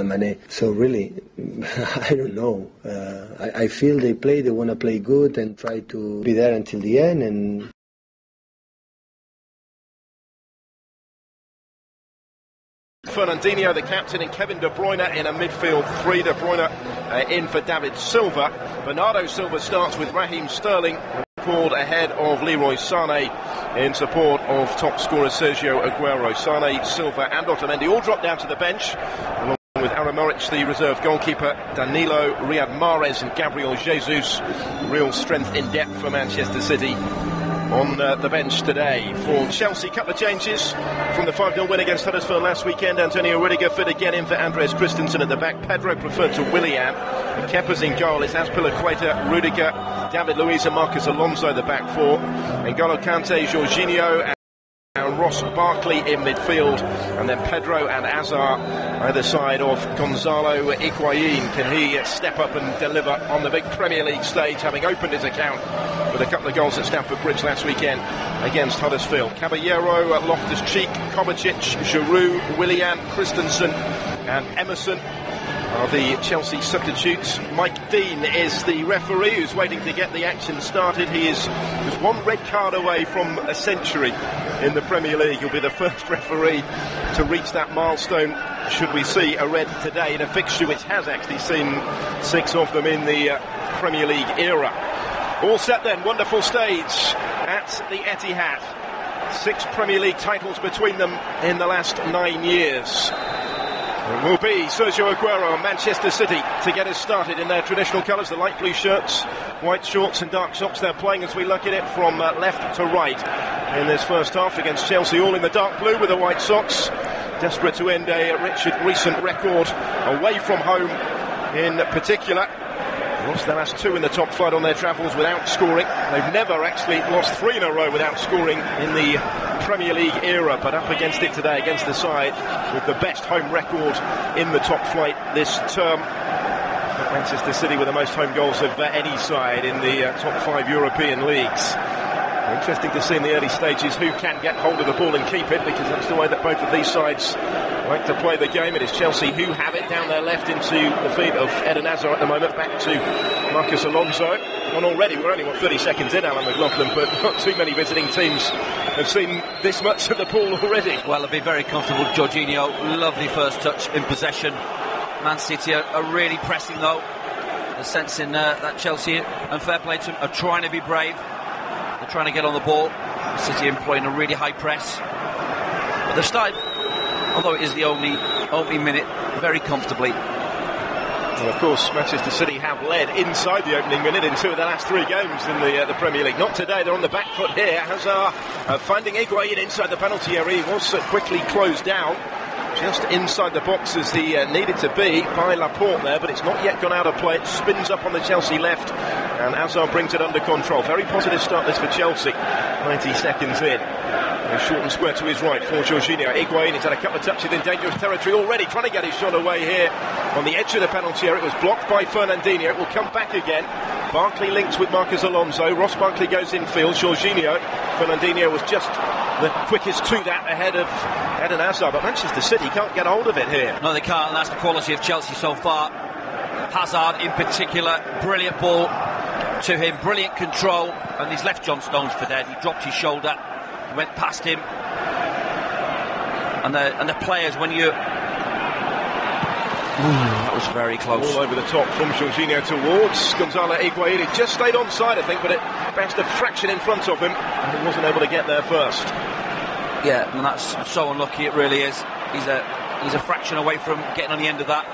Mane. So really, I don't know. I feel they want to play good and try to be there until the end. And Fernandinho, the captain, and Kevin De Bruyne in a midfield three. De Bruyne in for David Silva. Bernardo Silva starts with Raheem Sterling, called ahead of Leroy Sané in support of top scorer Sergio Aguero. Sané, Silva and Otamendi all drop down to the bench, along with Aramoric, the reserve goalkeeper, Danilo, Riyad Mahrez and Gabriel Jesus. Real strength in depth for Manchester City on the bench today. For Chelsea, couple of changes from the 5-0 win against Huddersfield last weekend. Antonio Rudiger fit again in for Andreas Christensen at the back. Pedro preferred to Willian. Kepa's in goal. It's Azpilicueta, Rudiger, David Luiz and Marcus Alonso the back four. N'Golo Kante, Jorginho and Ross Barkley in midfield, and then Pedro and Azar either side of Gonzalo Higuain. Can he step up and deliver on the big Premier League stage, having opened his account with a couple of goals at Stamford Bridge last weekend against Huddersfield? Caballero, Loftus-Cheek, Kovacic, Giroud, Willian, Christensen and Emerson are the Chelsea substitutes. Mike Dean is the referee who's waiting to get the action started. He is just one red card away from a century in the Premier League. He'll be the first referee to reach that milestone should we see a red today in a fixture which has actually seen 6 of them in the Premier League era. All set then, wonderful stage at the Etihad. 6 Premier League titles between them in the last 9 years. It will be Sergio Aguero and Manchester City to get us started in their traditional colours, the light blue shirts, white shorts and dark socks. They're playing, as we look at it, from left to right in this first half against Chelsea, all in the dark blue with the white socks, desperate to end a recent record away from home in particular. Lost their last 2 in the top flight on their travels without scoring. They've never actually lost 3 in a row without scoring in the Premier League era, but up against it today against the side with the best home record in the top flight this term. Manchester City with the most home goals of any side in the top 5 European leagues. Interesting to see in the early stages who can get hold of the ball and keep it, because that's the way that both of these sides like to play the game. It is Chelsea who have it down their left into the feet of Eden Hazard at the moment, back to Marcus Alonso. And already, we're only 30 seconds in, Alan McLaughlin, but not too many visiting teams have seen this much of the ball already. Well, it'll be very comfortable. Jorginho, lovely first touch in possession. Man City are really pressing though. The sense in that Chelsea, and fair play to them, are trying to be brave. They're trying to get on the ball. City employing a really high press. But they've started, although it is the only minute, very comfortably. And of course, Manchester City have led inside the opening minute in 2 of the last 3 games in the Premier League. Not today, they're on the back foot here. Hazard finding Higuain inside the penalty area. He was quickly closed down, just inside the box as he needed to be by Laporte there, but it's not yet gone out of play. It spins up on the Chelsea left, and Hazard brings it under control. Very positive start this for Chelsea, 90 seconds in. Short and square to his right for Jorginho. Higuain has had a couple of touches in dangerous territory already, trying to get his shot away here on the edge of the penalty area. It was blocked by Fernandinho. It will come back again. Barkley links with Marcus Alonso. Ross Barkley goes infield. Jorginho. Fernandinho was just the quickest to that ahead of Eden Hazard, but Manchester City can't get hold of it here. No, they can't, and that's the quality of Chelsea so far. Hazard in particular, brilliant ball to him, brilliant control, and he's left John Stones for dead. He dropped his shoulder, went past him, and the players, when you... that was very close. All over the top from Jorginho towards Gonzalo Higuain. He just stayed onside, I think, but it bounced a fraction in front of him, and he wasn't able to get there first. Yeah, and that's so unlucky, it really is. He's a fraction away from getting on the end of that.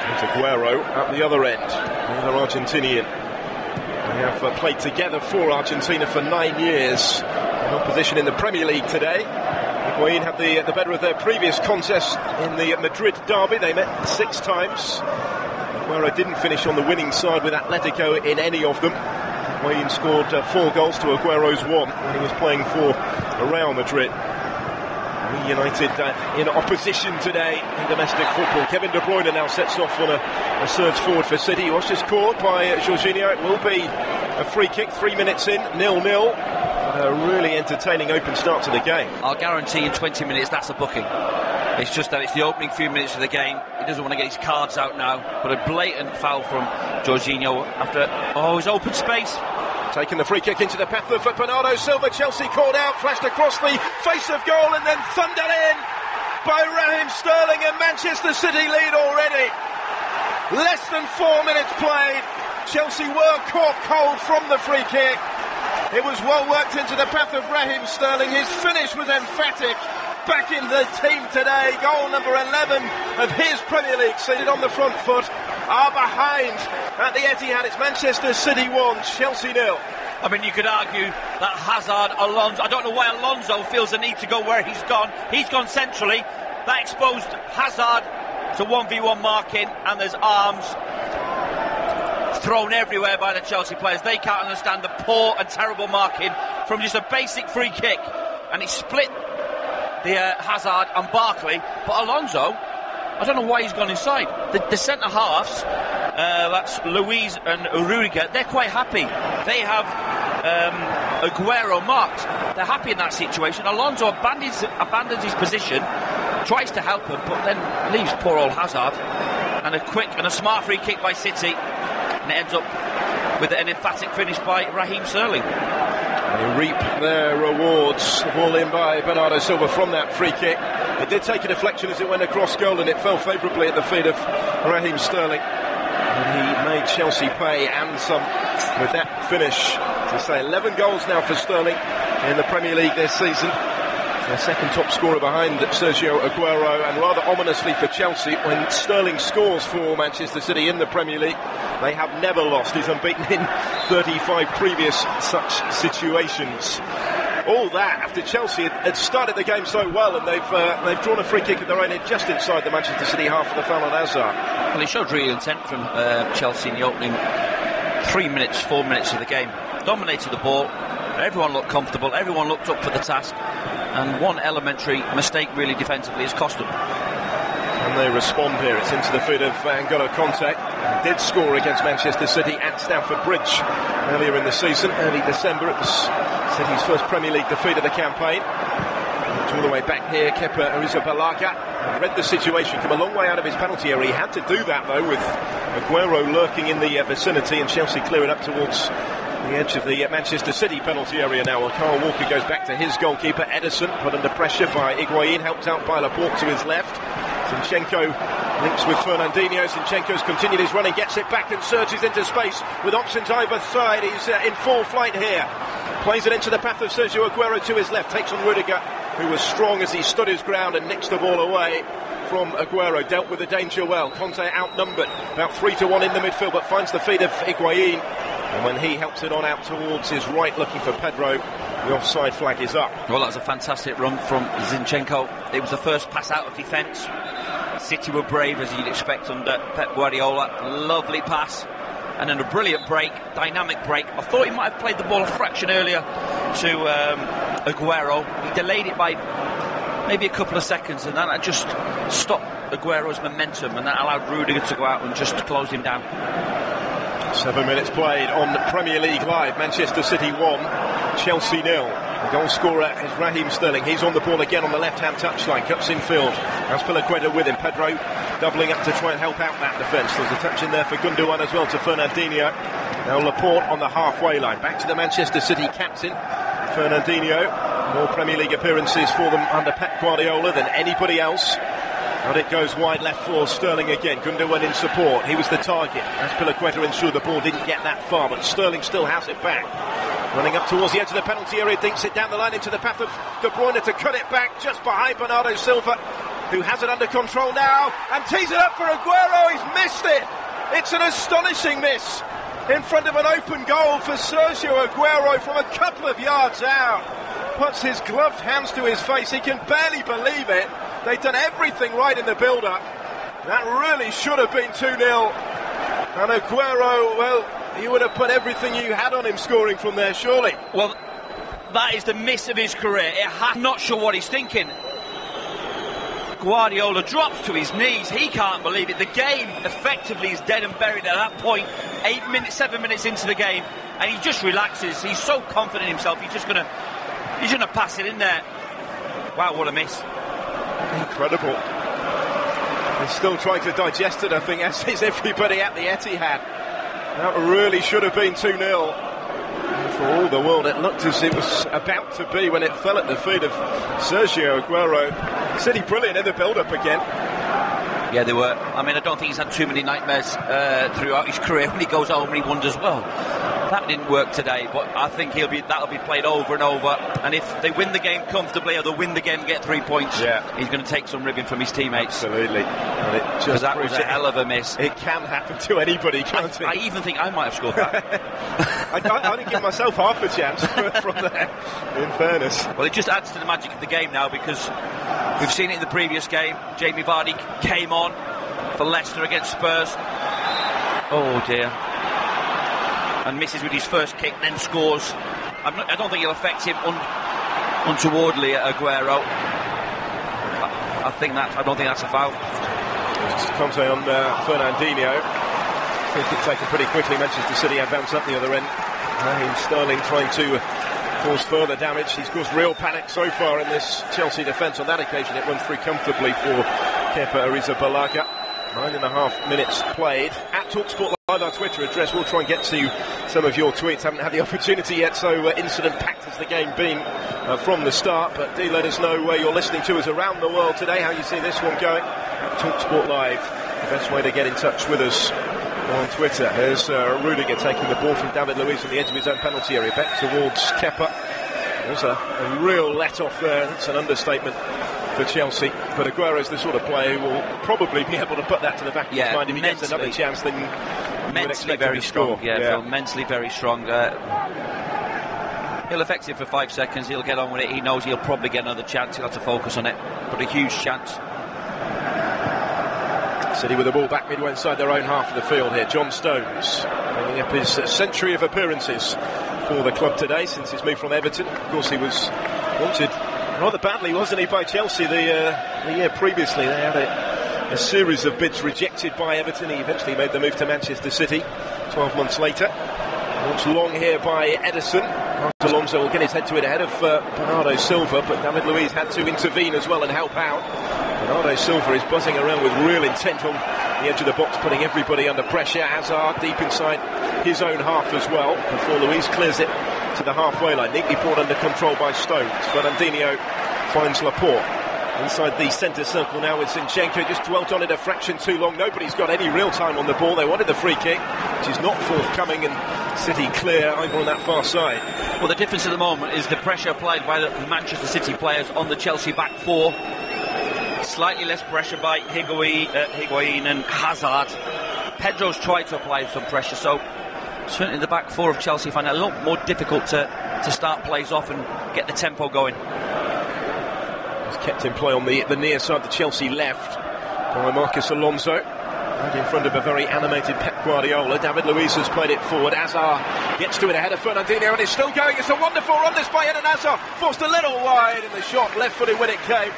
There's Aguero at the other end, another Argentinian. They have played together for Argentina for 9 years. In opposition in the Premier League today. Higuain had the better of their previous contest in the Madrid derby. They met 6 times. Aguero didn't finish on the winning side with Atletico in any of them. Higuain scored 4 goals to Aguero's 1 when he was playing for Real Madrid. United in opposition today in domestic football. Kevin De Bruyne now sets off on a surge forward for City. He was just caught by Jorginho. It will be a free kick, 3 minutes in, 0-0. A really entertaining open start to the game. I'll guarantee in 20 minutes that's a booking. It's just that it's the opening few minutes of the game. He doesn't want to get his cards out now. But a blatant foul from Jorginho after his open space. Taking the free kick into the path of Bernardo Silva. Chelsea called out, flashed across the face of goal and then thundered in by Raheem Sterling, and Manchester City lead already. Less than 4 minutes played. Chelsea were caught cold from the free kick. It was well worked into the path of Raheem Sterling. His finish was emphatic. Back in the team today. Goal number 11 of his Premier League season on the front foot. Are behind at the Etihad. It's Manchester City 1, Chelsea 0. I mean, you could argue that Hazard, Alonso, I don't know why Alonso feels the need to go where he's gone. He's gone centrally. That exposed Hazard to 1v1 marking, and there's arms thrown everywhere by the Chelsea players. They can't understand the poor and terrible marking from just a basic free kick, and it split the Hazard and Barkley. But Alonso, I don't know why he's gone inside. The centre halves, that's Luiz and Rudiger, they're quite happy. They have Aguero marked. They're happy in that situation. Alonso abandons his position, tries to help him, but then leaves poor old Hazard. And a quick and a smart free kick by City, and it ends up with an emphatic finish by Raheem Sterling. They reap their rewards. Ball in by Bernardo Silva from that free kick. It did take a deflection as it went across goal, and it fell favourably at the feet of Raheem Sterling. And he made Chelsea pay, and some, with that finish. To say 11 goals now for Sterling in the Premier League this season. Their second top scorer behind Sergio Aguero, and rather ominously for Chelsea, when Sterling scores for Manchester City in the Premier League, they have never lost. He's unbeaten in 35 previous such situations. All that after Chelsea had started the game so well, and they've drawn a free kick of their own just inside the Manchester City half for the foul on Hazard. Well, he showed real intent from Chelsea in the opening 4 minutes of the game. Dominated the ball. Everyone looked comfortable. Everyone looked up for the task. And one elementary mistake really defensively has cost them. And they respond here. It's into the feet of N'Golo Kanté. He did score against Manchester City at Stamford Bridge earlier in the season, early December. It was City's first Premier League defeat of the campaign. All the way back here, Kepa Arrizabalaga read the situation, come a long way out of his penalty area. He had to do that though, with Aguero lurking in the vicinity, and Chelsea clear it up towards the edge of the Manchester City penalty area now. Well, Kyle Walker goes back to his goalkeeper, Ederson, put under pressure by Higuain, helped out by Laporte to his left. Zinchenko links with Fernandinho. Zinchenko's continued his running, gets it back and surges into space with options either side. He's in full flight here. Plays it into the path of Sergio Aguero to his left, takes on Rudiger, who was strong as he stood his ground and nicks the ball away from Aguero. Dealt with the danger well. Kanté outnumbered, about 3-1 in the midfield, but finds the feet of Higuain. And when he helps it on out towards his right, looking for Pedro, the offside flag is up. Well, that was a fantastic run from Zinchenko. It was the first pass out of defence. City were brave, as you'd expect under Pep Guardiola. Lovely pass. And then a brilliant break, dynamic break. I thought he might have played the ball a fraction earlier to Aguero. He delayed it by maybe a couple of seconds, and that just stopped Aguero's momentum, and that allowed Rudiger to go out and just close him down. 7 minutes played on Premier League Live. Manchester City 1, Chelsea 0. The goal scorer is Raheem Sterling. He's on the ball again on the left-hand touchline. Cuts in field. Azpilicueta with him. Pedro doubling up to try and help out that defence. There's a touch in there for Gundogan as well to Fernandinho. Now Laporte on the halfway line. Back to the Manchester City captain, Fernandinho. More Premier League appearances for them under Pep Guardiola than anybody else. And it goes wide left for Sterling again. Gundogan in support. He was the target. Azpilicueta ensured the ball didn't get that far, but Sterling still has it back. Running up towards the edge of the penalty area, dinks it down the line into the path of De Bruyne to cut it back just behind Bernardo Silva, who has it under control now and tees it up for Aguero. He's missed it. It's an astonishing miss in front of an open goal for Sergio Aguero from a couple of yards out. Puts his gloved hands to his face. He can barely believe it. They've done everything right in the build-up. That really should have been 2-0. And Aguero, well, you would have put everything you had on him scoring from there, surely. Well, that is the miss of his career. I'm not sure what he's thinking. Guardiola drops to his knees. He can't believe it. The game effectively is dead and buried at that point. 7 minutes into the game, and he just relaxes. He's so confident in himself. He's gonna pass it in there. Wow, what a miss. Incredible. They're still trying to digest it, I think, as is everybody at the Etihad. That really should have been 2-0. For all the world, it looked as it was about to be when it fell at the feet of Sergio Aguero. City brilliant in the build-up again. Yeah, they were. I mean, I don't think he's had too many nightmares throughout his career. When he goes home and he wonders, well, that didn't work today, but I think that'll be played over and over. And if they win the game comfortably, or they win the game and get 3 points, he's going to take some ribbing from his teammates. Absolutely. And it just that was a hell of a miss. It can happen to anybody, can't it? I even think I might have scored that. I didn't give myself half a chance from there, in fairness. Well, it just adds to the magic of the game now, because we've seen it in the previous game. Jamie Vardy came on for Leicester against Spurs. Oh dear. And misses with his first kick, then scores. I don't think he'll affect him untowardly at Aguero. I don't think that's a foul. Conte on Fernandinho. Free kick taken pretty quickly. Manchester City advance up the other end. Raheem Sterling trying to cause further damage. He's caused real panic so far in this Chelsea defence. On that occasion, it went free comfortably for Kepa Arrizabalaga. 9.5 minutes played. At TalkSport Live, our Twitter address. We'll try and get to some of your tweets. Haven't had the opportunity yet, so incident-packed has the game been from the start. But do let us know where you're listening to us around the world today, how you see this one going. At TalkSport Live, the best way to get in touch with us on Twitter. Here's Rudiger taking the ball from David Luiz on the edge of his own penalty area, back towards Kepa. There's a real let-off there. That's an understatement for Chelsea, but Aguero's the sort of player who will probably be able to put that to the back of his mind. If he gets another chance, then mentally very strong. Phil, mentally very strong. He'll affect it for 5 seconds. He'll get on with it. He knows he'll probably get another chance. He'll have to focus on it, but a huge chance. City with the ball back midway inside their own half of the field here. John Stones bringing up his century of appearances for the club today since his move from Everton. Of course, he was wanted rather badly, wasn't he, by Chelsea the year previously. They had a series of bids rejected by Everton. He eventually made the move to Manchester City 12 months later. Launched long here by Ederson. Alonso will get his head to it ahead of Bernardo Silva, but David Luiz had to intervene as well and help out. Bernardo Silva is buzzing around with real intent on the edge of the box, putting everybody under pressure. Hazard deep inside his own half as well, before Luiz clears it to the halfway line. Neatly brought under control by Stones. Fernandinho finds Laporte inside the centre circle now with Zinchenko. Just dwelt on it a fraction too long. Nobody's got any real time on the ball. They wanted the free kick, which is not forthcoming, and City clear over on that far side. Well, the difference at the moment is the pressure applied by the Manchester City players on the Chelsea back four. Slightly less pressure by Higuain and Hazard. Pedro's tried to apply some pressure, so certainly the back four of Chelsea find it a lot more difficult to start plays off and get the tempo going. He's kept in play on the near side, the Chelsea left by Marcus Alonso, right in front of a very animated Pep Guardiola. David Luiz has played it forward. Hazard gets to it ahead of Fernandinho and is still going. It's a wonderful run this by Eden Hazard, forced a little wide, and the shot left-footed when it came.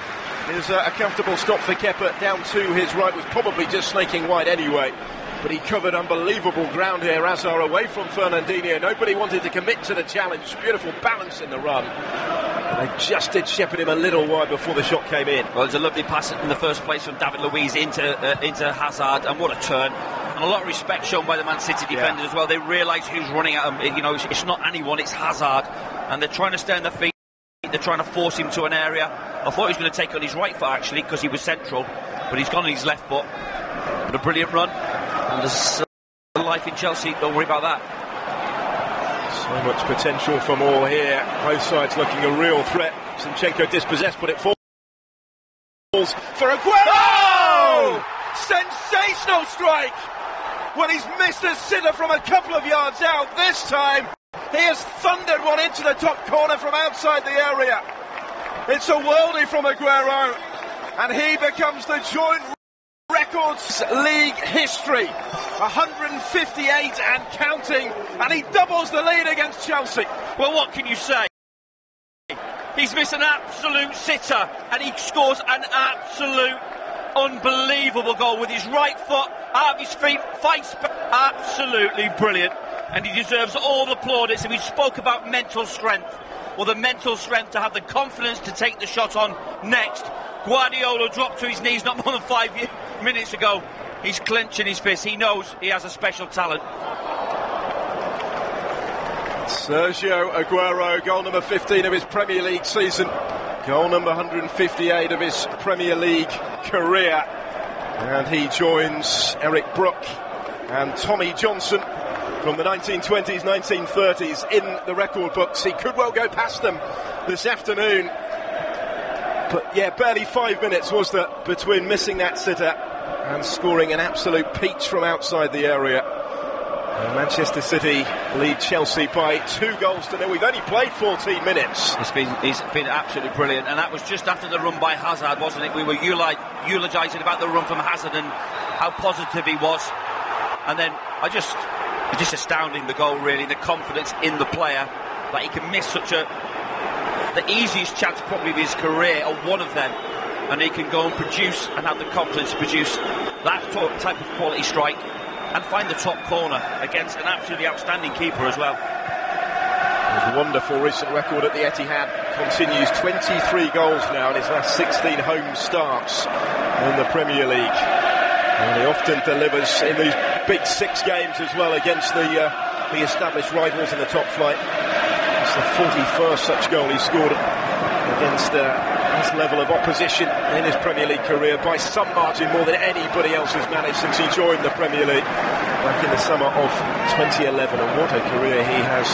There's a comfortable stop for Kepa down to his right, was probably just snaking wide anyway. But he covered unbelievable ground here. Hazard away from Fernandinho. Nobody wanted to commit to the challenge. Beautiful balance in the run. And they just did shepherd him a little wide before the shot came in. Well, it's a lovely pass in the first place from David Luiz into Hazard, and what a turn. And a lot of respect shown by the Man City defenders as well. They realise who's running at them. You know, it's not anyone, it's Hazard. And they're trying to stay on their feet. They're trying to force him to an area. I thought he was going to take on his right foot, actually, because he was central. But he's gone on his left foot. But a brilliant run. And there's life in Chelsea, don't worry about that. So much potential for more here. Both sides looking a real threat. Zinchenko dispossessed, but it falls for Aguero! Oh! Sensational strike! Well, he's missed a sitter from a couple of yards out. This time, he has thundered one into the top corner from outside the area. It's a worldie from Aguero, and he becomes the joint records league history. 158 and counting, and he doubles the lead against Chelsea. Well, what can you say? He's missed an absolute sitter, and he scores an absolute unbelievable goal with his right foot out of his feet, fights back. Absolutely brilliant, and he deserves all the plaudits. And we spoke about mental strength. Well, the mental strength to have the confidence to take the shot on next, Guardiola dropped to his knees not more than 5 minutes ago. He's clenching his fist. He knows he has a special talent. Sergio Aguero, goal number 15 of his Premier League season. Goal number 158 of his Premier League career. And he joins Eric Brook and Tommy Johnson from the 1920s, 1930s in the record books. He could well go past them this afternoon. But yeah, barely 5 minutes was that between missing that sitter and scoring an absolute peach from outside the area. And Manchester City lead Chelsea by 2-0. We've only played 14 minutes. He's been absolutely brilliant, and that was just after the run by Hazard, wasn't it? We were eulogising about the run from Hazard and how positive he was. And then just astounding, the goal really, the confidence in the player that he can miss the easiest chance probably of his career, or one of them, and he can go and produce and have the confidence to produce that type of quality strike and find the top corner against an absolutely outstanding keeper as well. His wonderful recent record at the Etihad continues. 23 goals now in his last 16 home starts in the Premier League. And he often delivers in these big 6 games as well against the established rivals in the top flight. It's the 41st such goal he scored against this level of opposition in his Premier League career, by some margin more than anybody else has managed since he joined the Premier League back in the summer of 2011. And what a career he has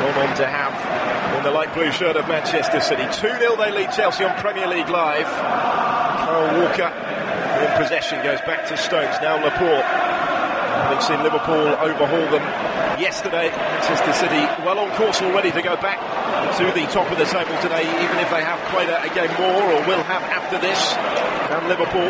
gone on to have in the light blue shirt of Manchester City. 2-0 they lead Chelsea on Premier League Live. Kyle Walker in possession, goes back to Stones, now Laporte. Having seen Liverpool overhaul them yesterday, Manchester City well on course already to go back to the top of the table today, even if they have played a game more, or will have after this, than Liverpool.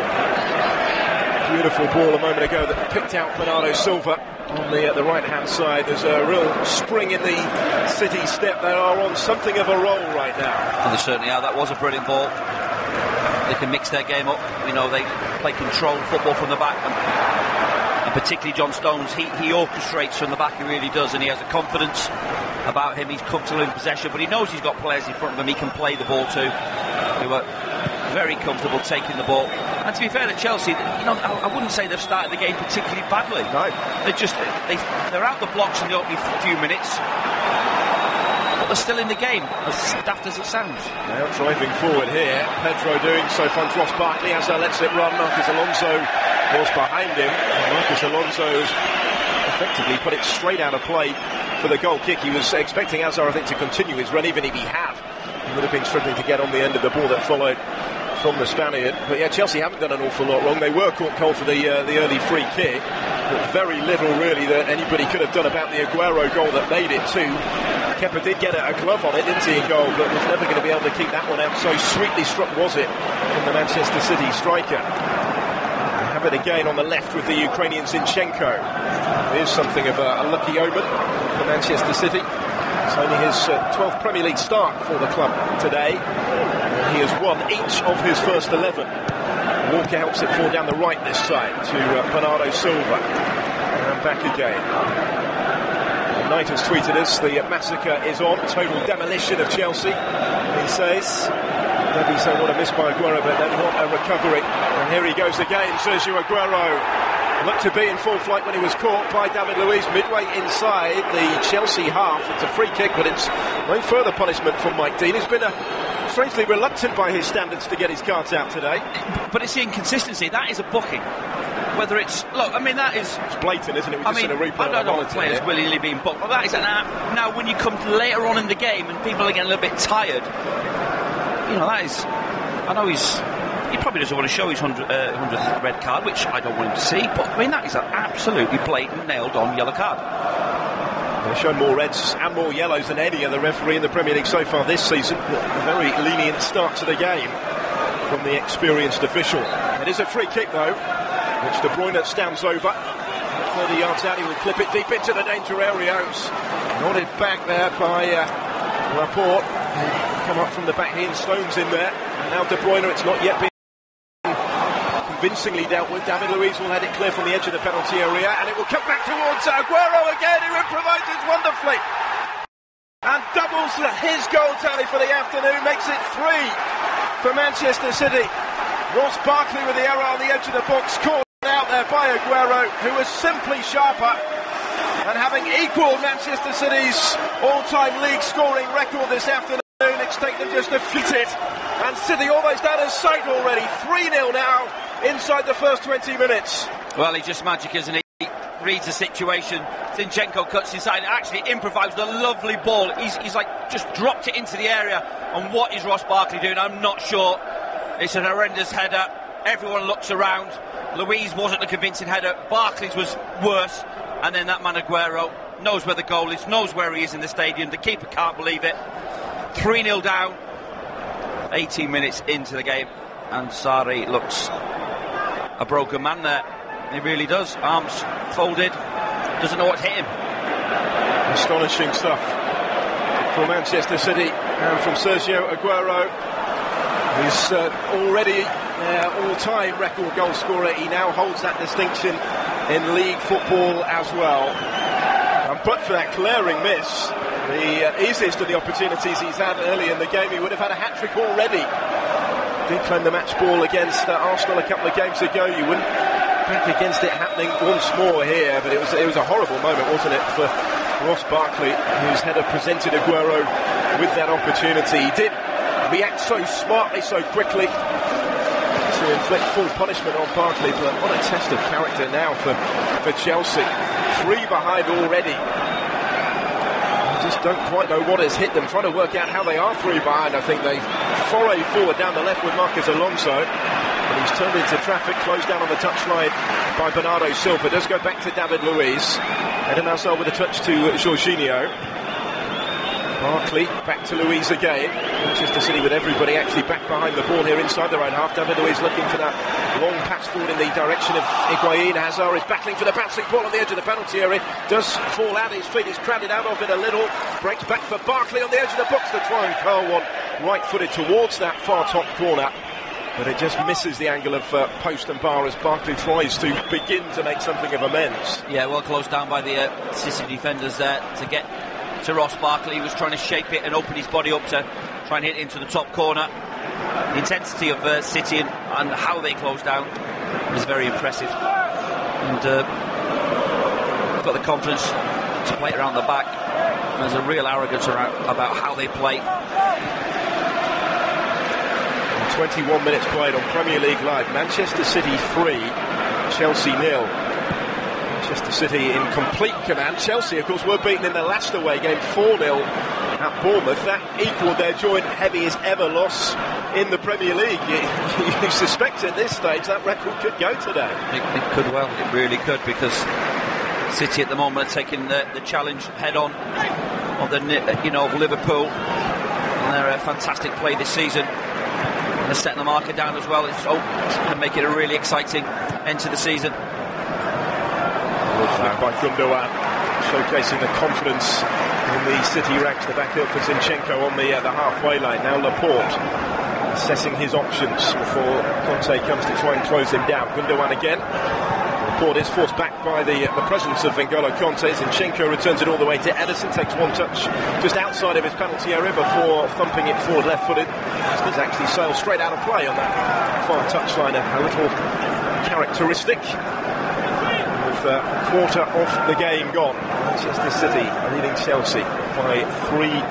Beautiful ball a moment ago that picked out Bernardo Silva on the right hand side. There's a real spring in the City step. They are on something of a roll right now. And they certainly are. That was a brilliant ball. They can mix their game up. We know they play controlled football from the back, and particularly John Stones, he orchestrates from the back, he really does, and he has a confidence about him. He's comfortable in possession, but he knows he's got players in front of him he can play the ball to, who are very comfortable taking the ball. And to be fair to Chelsea, I wouldn't say they've started the game particularly badly. No. They're out the blocks in the opening few minutes, but they're still in the game, as daft as it sounds. Now driving forward here, Pedro doing so, finds Ross Barkley, Hazard lets it run, Marcus Alonso was behind him, and Marcus Alonso has effectively put it straight out of play for the goal kick. He was expecting Hazard, I think, to continue his run, even if he had. He would have been struggling to get on the end of the ball that followed from the Spaniard. But yeah, Chelsea haven't done an awful lot wrong. They were caught cold for the early free kick, but very little really that anybody could have done about the Aguero goal that made it 2. Kepa did get a glove on it, didn't he, in goal, but was never going to be able to keep that one out. So sweetly struck was it from the Manchester City striker. They have it again on the left with the Ukrainian Zinchenko. It is something of a lucky omen for Manchester City. It's only his 12th Premier League start for the club today. He has won each of his first 11. Walker helps it forward down the right this time to Bernardo Silva. And back again. The Knight has tweeted us, the massacre is on. Total demolition of Chelsea, he says. Maybe so what a miss by Aguero, but then what a recovery. And here he goes again, Sergio Aguero. Looked to be in full flight when he was caught by David Luiz midway inside the Chelsea half. It's a free kick, but it's no further punishment from Mike Dean, who's been strangely reluctant by his standards to get his cards out today. But it's the inconsistency. That is a booking. Whether it's... Look, I mean, that is... It's blatant, isn't it? We've just seen a replay. I don't know players willingly being booked, but that is now when you come to later on in the game and people are getting a little bit tired, that is... I know he probably doesn't want to show his 100th red card, which I don't want him to see, but I mean, that is an absolutely blatant, nailed-on yellow card. They've shown more reds and more yellows than any other referee in the Premier League so far this season. A very lenient start to the game from the experienced official. It is a free kick, though, which De Bruyne stands over. 30 yards out, he will clip it deep into the danger area. It's nodded back there by Laporte. Come up from the back, he and Stones in there. And now De Bruyne, it's not yet been convincingly dealt with. David Luiz will head it clear from the edge of the penalty area, and it will come back towards Aguero again, who improvises wonderfully and doubles his goal tally for the afternoon, makes it 3 for Manchester City. Ross Barkley with the error on the edge of the box, caught out there by Aguero, who was simply sharper, and having equalled Manchester City's all-time league scoring record this afternoon, expect them just to fit it. And City almost out of sight already. 3-0 now inside the first 20 minutes. Well, he's just magic, isn't he? He reads the situation. Zinchenko cuts inside and actually improvised a lovely ball. He's like just dropped it into the area. And what is Ross Barkley doing? I'm not sure. It's an horrendous header. Everyone looks around. Luiz wasn't a convincing header. Barkley's was worse. And then that man Aguero knows where the goal is, knows where he is in the stadium. The keeper can't believe it. 3-0 down. 18 minutes into the game, and Sarri looks a broken man there. He really does. Arms folded, doesn't know what's hit him. Astonishing stuff from Manchester City and from Sergio Aguero, who's already all-time record goal scorer. He now holds that distinction in league football as well. And but for that glaring miss, the easiest of the opportunities he's had early in the game, he would have had a hat-trick already. Did claim the match ball against Arsenal a couple of games ago. You wouldn't back against it happening once more here, but it was a horrible moment, wasn't it, for Ross Barkley, whose header presented Aguero with that opportunity. He did react so smartly, so quickly, to inflict full punishment on Barkley, but what a test of character now for Chelsea. 3 behind already. Just don't quite know what has hit them, trying to work out how they are 3 behind. I think they foray forward down the left with Marcus Alonso, and he's turned into traffic, closed down on the touchline by Bernardo Silva. Does go back to David Luiz. Eden Hazard with a touch to Jorginho. Barkley back to Luiz again. Manchester City with everybody actually back behind the ball here inside their own half. David Luiz looking for that long pass forward in the direction of Higuain. Hazard is battling for the bouncing ball on the edge of the penalty area. Does fall out, his feet is crowded out of it a little. Breaks back for Barkley on the edge of the box to try and curl one right-footed towards that far top corner. But it just misses the angle of post and bar as Barkley tries to begin to make something of amends. Yeah, well closed down by the City defenders there to get to Ross Barkley. He was trying to shape it and open his body up to try and hit it into the top corner. The intensity of City and how they closed down is very impressive. And got the confidence to play it around the back. There's a real arrogance about how they play. 21 minutes played on Premier League Live. Manchester City 3, Chelsea 0. Manchester City in complete command. Chelsea, of course, were beaten in their last away game 4-0 at Bournemouth. That equalled their joint heaviest ever loss in the Premier League. You suspect at this stage that record could go today. It could well, it really could, because City at the moment are taking the challenge head on of of Liverpool, and they're a fantastic play this season. They're setting the marker down as well. It's going to make it a really exciting end to the season. By Gundogan, showcasing the confidence in the City ranks. The backup for Zinchenko on the halfway line. Now Laporte assessing his options before Conte comes to try and close him down. Gundogan again. Laporte is forced back by the presence of N'Golo Kanté. Zinchenko returns it all the way to Ederson, takes one touch just outside of his penalty area before thumping it forward left-footed. He's actually sailed straight out of play on that far touchline. A little characteristic. With a quarter of the game gone, Manchester City leading Chelsea by 3-0.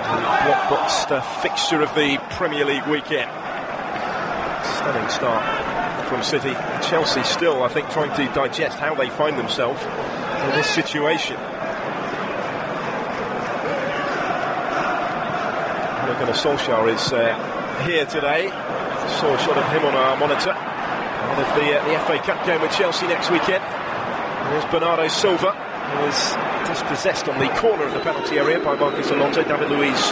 The blockbuster fixture of the Premier League weekend. Stunning start from City. Chelsea still, I think, trying to digest how they find themselves in this situation. Ole Gunnar Solskjaer is here today. Saw a shot of him on our monitor. Of the FA Cup game with Chelsea next weekend. There's Bernardo Silva, who is dispossessed on the corner of the penalty area by Marcus Alonso. David Luiz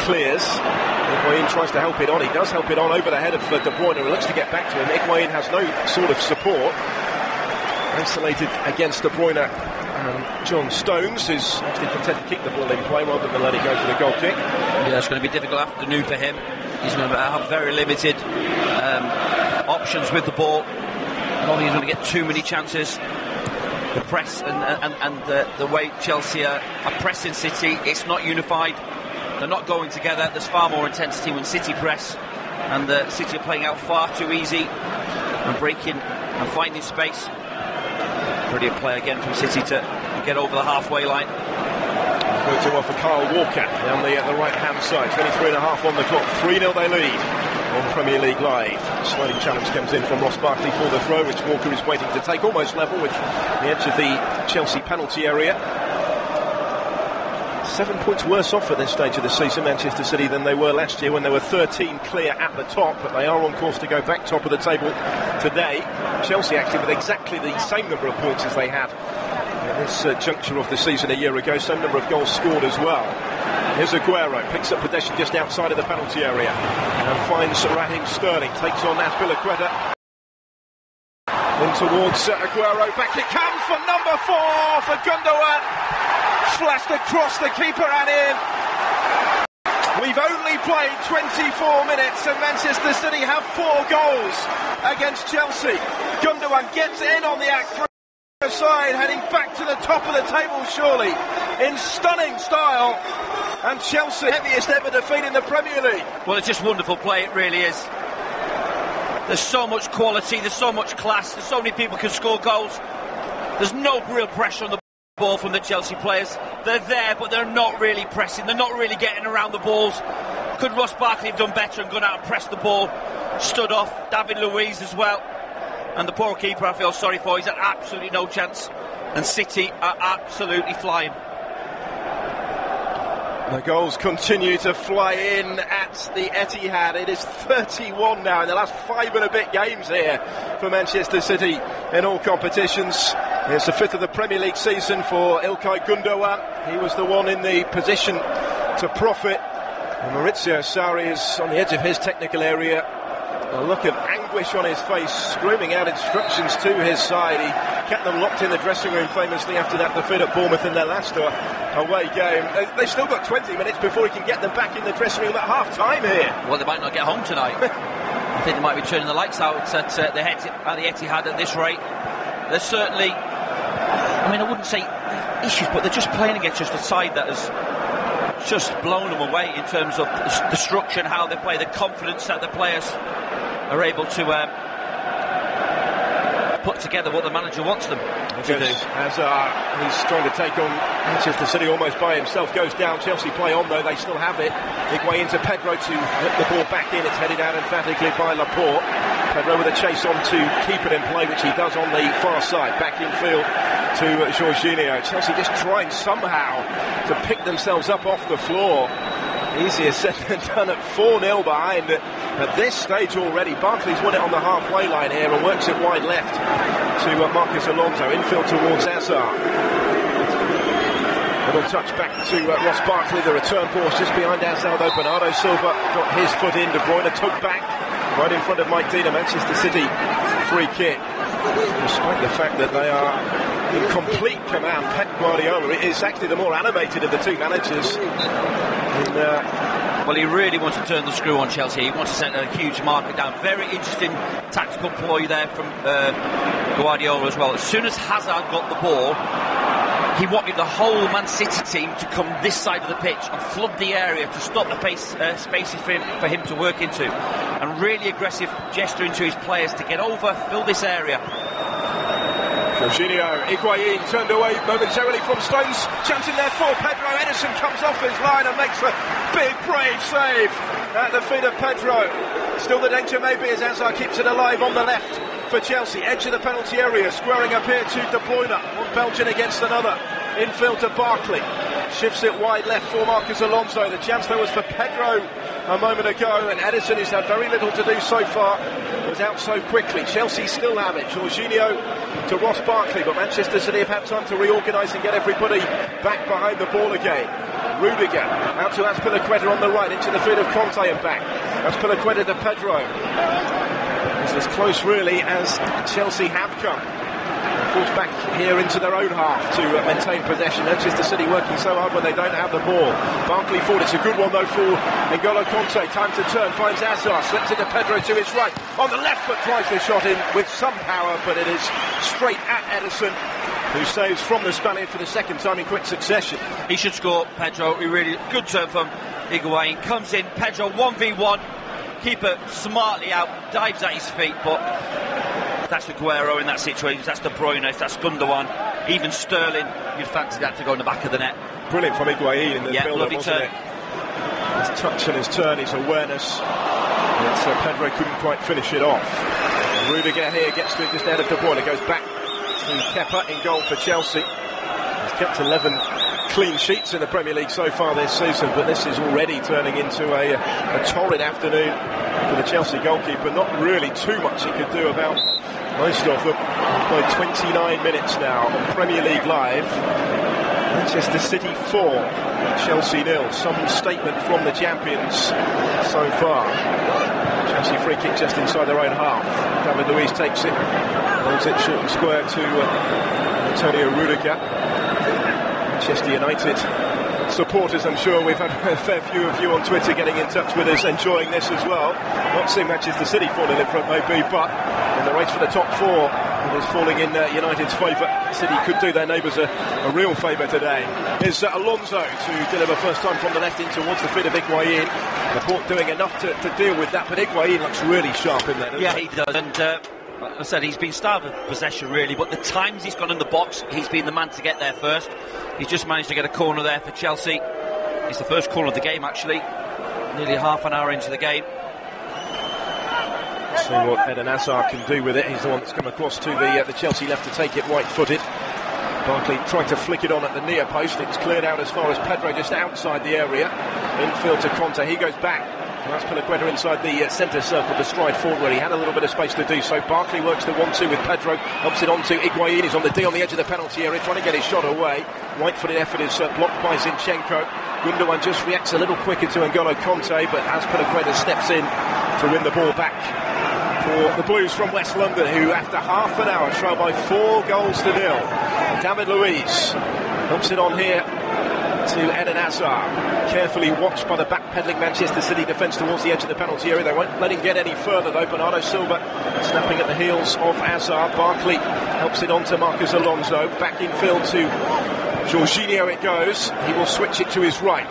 clears. Higuain tries to help it on. He does help it on over the head of De Bruyne, who looks to get back to him. Higuain has no sort of support. Isolated against De Bruyne and John Stones, who's actually content to keep the ball in play rather than let it go for the goal kick. Yeah, it's going to be a difficult afternoon for him. He's going to have very limited options with the ball. I don't think he's going to get too many chances. The press and the way Chelsea are pressing City, it's not unified. They're not going together. There's far more intensity when City press, and City are playing out far too easy and breaking and finding space. Brilliant play again from City to get over the halfway line. Going to offer Kyle Walker down the right-hand side. 23.5 on the clock. 3-0 they lead on Premier League Live. Sliding challenge comes in from Ross Barkley for the throw, which Walker is waiting to take, almost level with the edge of the Chelsea penalty area. 7 points worse off at this stage of the season, Manchester City, than they were last year when they were 13 clear at the top, but they are on course to go back top of the table today. Chelsea actually with exactly the same number of points as they had at this juncture of the season a year ago, same number of goals scored as well. Here's Aguero, picks up possession just outside of the penalty area and finds Raheem Sterling, takes on Azpilicueta. In towards Aguero, back it comes for number 4 for Gundogan. Flashed across the keeper and in. We've only played 24 minutes and Manchester City have 4 goals against Chelsea. Gundogan gets in on the act through the side, heading back to the top of the table surely, in stunning style. And Chelsea, heaviest ever defeat in the Premier League. Well, it's just wonderful play, it really is. There's so much quality, there's so much class, there's so many people can score goals. There's no real pressure on the ball from the Chelsea players. They're there, but they're not really pressing. They're not really getting around the balls. Could Ross Barkley have done better and gone out and pressed the ball? Stood off. David Luiz as well. And the poor keeper, I feel sorry for. He's had absolutely no chance. And City are absolutely flying. The goals continue to fly in at the Etihad. It is 31 now in the last 5 and a bit games here for Manchester City in all competitions. It's the 5th of the Premier League season for Ilkay Gundogan. He was the one in the position to profit. And Maurizio Sarri is on the edge of his technical area. A look of anguish on his face, screaming out instructions to his side. He kept them locked in the dressing room famously after that defeat at Bournemouth in their last away game. They've still got 20 minutes before he can get them back in the dressing room at half-time here. Well, they might not get home tonight. I think they might be turning the lights out at the Etihad at this rate. There's certainly, I mean, I wouldn't say issues, but they're just playing against just a side that has just blown them away in terms of the structure and how they play, the confidence that the players are able to put together what the manager wants them to do. As he's trying to take on Manchester City almost by himself, goes down. Chelsea play on though, they still have it. Big way into Pedro to whip the ball back in. It's headed out emphatically by Laporte. Pedro with a chase on to keep it in play, which he does on the far side. Back in field to Jorginho. Chelsea just trying somehow to pick themselves up off the floor. Easier said than done at 4-0 behind at this stage already. Barkley's won it on the halfway line here and works it wide left to Marcos Alonso. Infield towards Hazard. Little touch back to Ross Barkley. The return ball's just behind Hazard though. Bernardo Silva got his foot in. De Bruyne took back right in front of Mike Dean. Manchester City free kick. Despite the fact that they are in complete command, Pep Guardiola is actually the more animated of the two managers. Well, he really wants to turn the screw on Chelsea. He wants to set a huge marker down. Very interesting tactical ploy there from Guardiola as well. As soon as Hazard got the ball, he wanted the whole Man City team to come this side of the pitch and flood the area to stop the spaces for him to work into. And really aggressive gesturing to his players to get over, fill this area. Jorginho, Higuain turned away momentarily from Stones. Chance in there for Pedro. Ederson comes off his line and makes a big, brave save at the feet of Pedro. Still the danger maybe as Hazard keeps it alive on the left for Chelsea. Edge of the penalty area, squaring up here to De Bruyne. One Belgian against another. Infield to Barkley. Shifts it wide left for Marcos Alonso. The chance there was for Pedro a moment ago, and Ederson, who's had very little to do so far, was out so quickly. Chelsea still have it. Jorginho to Ross Barkley, but Manchester City have had time to reorganise and get everybody back behind the ball again. Rudiger out to Azpilicueta on the right, into the field of Conte and back. Azpilicueta to Pedro. It's as close really as Chelsea have come. Forced back here into their own half to maintain possession. Manchester City working so hard when they don't have the ball. Barkley forward, it's a good one though for N'Golo Conte. Time to turn, finds Hazard, slips into Pedro to his right. On the left foot, tries the shot in with some power, but it is straight at Ederson, who saves from the Spaniard for the second time in quick succession. He should score, Pedro. He really good turn from Higuain comes in, Pedro 1v1, keeper smartly out, dives at his feet, but that's Aguero in that situation, that's De Bruyne, that's Gundogan, even Sterling, you'd fancy that to go in the back of the net. Brilliant from Higuain in the build-up, wasn't turn. it? His touch and his turn, his awareness. But Pedro couldn't quite finish it off. Rudiger here gets to it just out of De Bruyne, goes back to Kepa in goal for Chelsea. He's kept 11 clean sheets in the Premier League so far this season, but this is already turning into a torrid afternoon for the Chelsea goalkeeper. Not really too much he could do about most of them. We've played 29 minutes now on Premier League Live. Manchester City 4, Chelsea 0. Some statement from the champions so far. Chelsea free kick just inside their own half. David Luiz takes it, holds it short and square to Antonio Rudiger. Manchester United supporters, I'm sure we've had a fair few of you on Twitter getting in touch with us, enjoying this as well. Not seeing Manchester City falling in front maybe, but in the race for the top 4, it is falling in United's favour. City could do their neighbours a real favour today. Here's Alonso to deliver first time from the left in towards the feet of Higuain. Laporte doing enough to deal with that, but Higuain looks really sharp in there, doesn't he does, and like I said, he's been starved of possession really, but the times he's gone in the box, he's been the man to get there first. He's just managed to get a corner there for Chelsea. It's the first corner of the game actually, nearly half an hour into the game. See what Eden Hazard can do with it. He's the one that's come across to the Chelsea left to take it right-footed. Barkley tried to flick it on at the near post. It's cleared out as far as Pedro, just outside the area. Infield to Conte. He goes back. That's Pellegrino inside the centre circle to stride forward where he had a little bit of space to do so. Barkley works the 1-2 with Pedro, helps it on to Higuain. He's on the D on the edge of the penalty area, trying to get his shot away. Right-footed effort is blocked by Zinchenko. Gundogan just reacts a little quicker to N'Golo Conte, but as Pellegrino steps in to win the ball back for the Blues from West London, who after half an hour trail by 4-0. David Luiz helps it on here to Eden Hazard, carefully watched by the backpedaling Manchester City defence towards the edge of the penalty area. They won't let him get any further though. Bernardo Silva snapping at the heels of Hazard. Barkley helps it on to Marcos Alonso, back in field to Jorginho it goes. He will switch it to his right.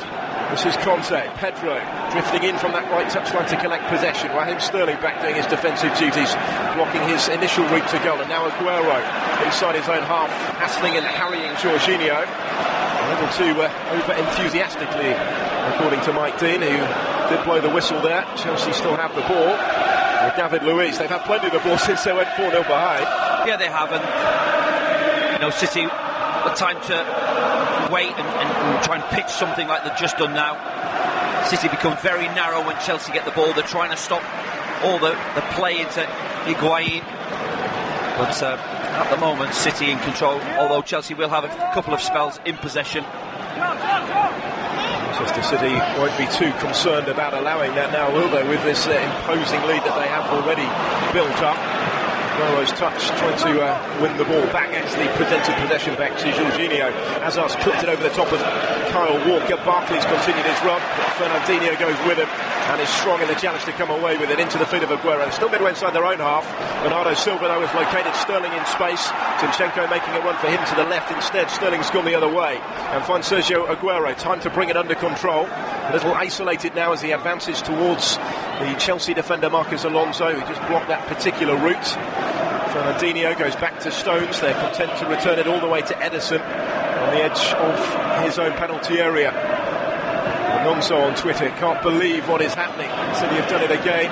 This is Conte. Pedro drifting in from that right touchline to collect possession. Raheem Sterling back doing his defensive duties, blocking his initial route to goal, and now Aguero inside his own half, hassling and harrying Jorginho. A little too over-enthusiastically, according to Mike Dean, who did blow the whistle there. Chelsea still have the ball with David Luiz. They've had plenty of the ball since they went 4-0 behind. Yeah, they have, and City, the time to wait and try and pitch something like they've just done now. City become very narrow when Chelsea get the ball. They're trying to stop all the play into Higuain. But at the moment, City in control, although Chelsea will have a couple of spells in possession. Manchester City won't be too concerned about allowing that now, will they, with this imposing lead that they have already built up. Aguero's touch, trying to win the ball back, actually presented possession back to Jorginho. Hazard's clipped it over the top of Kyle Walker. Barkley's continued his run. Fernandinho goes with him and is strong in the challenge to come away with it into the feet of Aguero. Still midway inside their own half. Bernardo Silva though has located Sterling in space. Zinchenko making a run for him to the left instead. Sterling's gone the other way and finds Sergio Aguero. Time to bring it under control. A little isolated now as he advances towards the Chelsea defender Marcos Alonso, who just blocked that particular route. Fernandinho goes back to Stones. They're content to return it all the way to Ederson on the edge of his own penalty area. Alonso on Twitter, can't believe what is happening. City have done it again.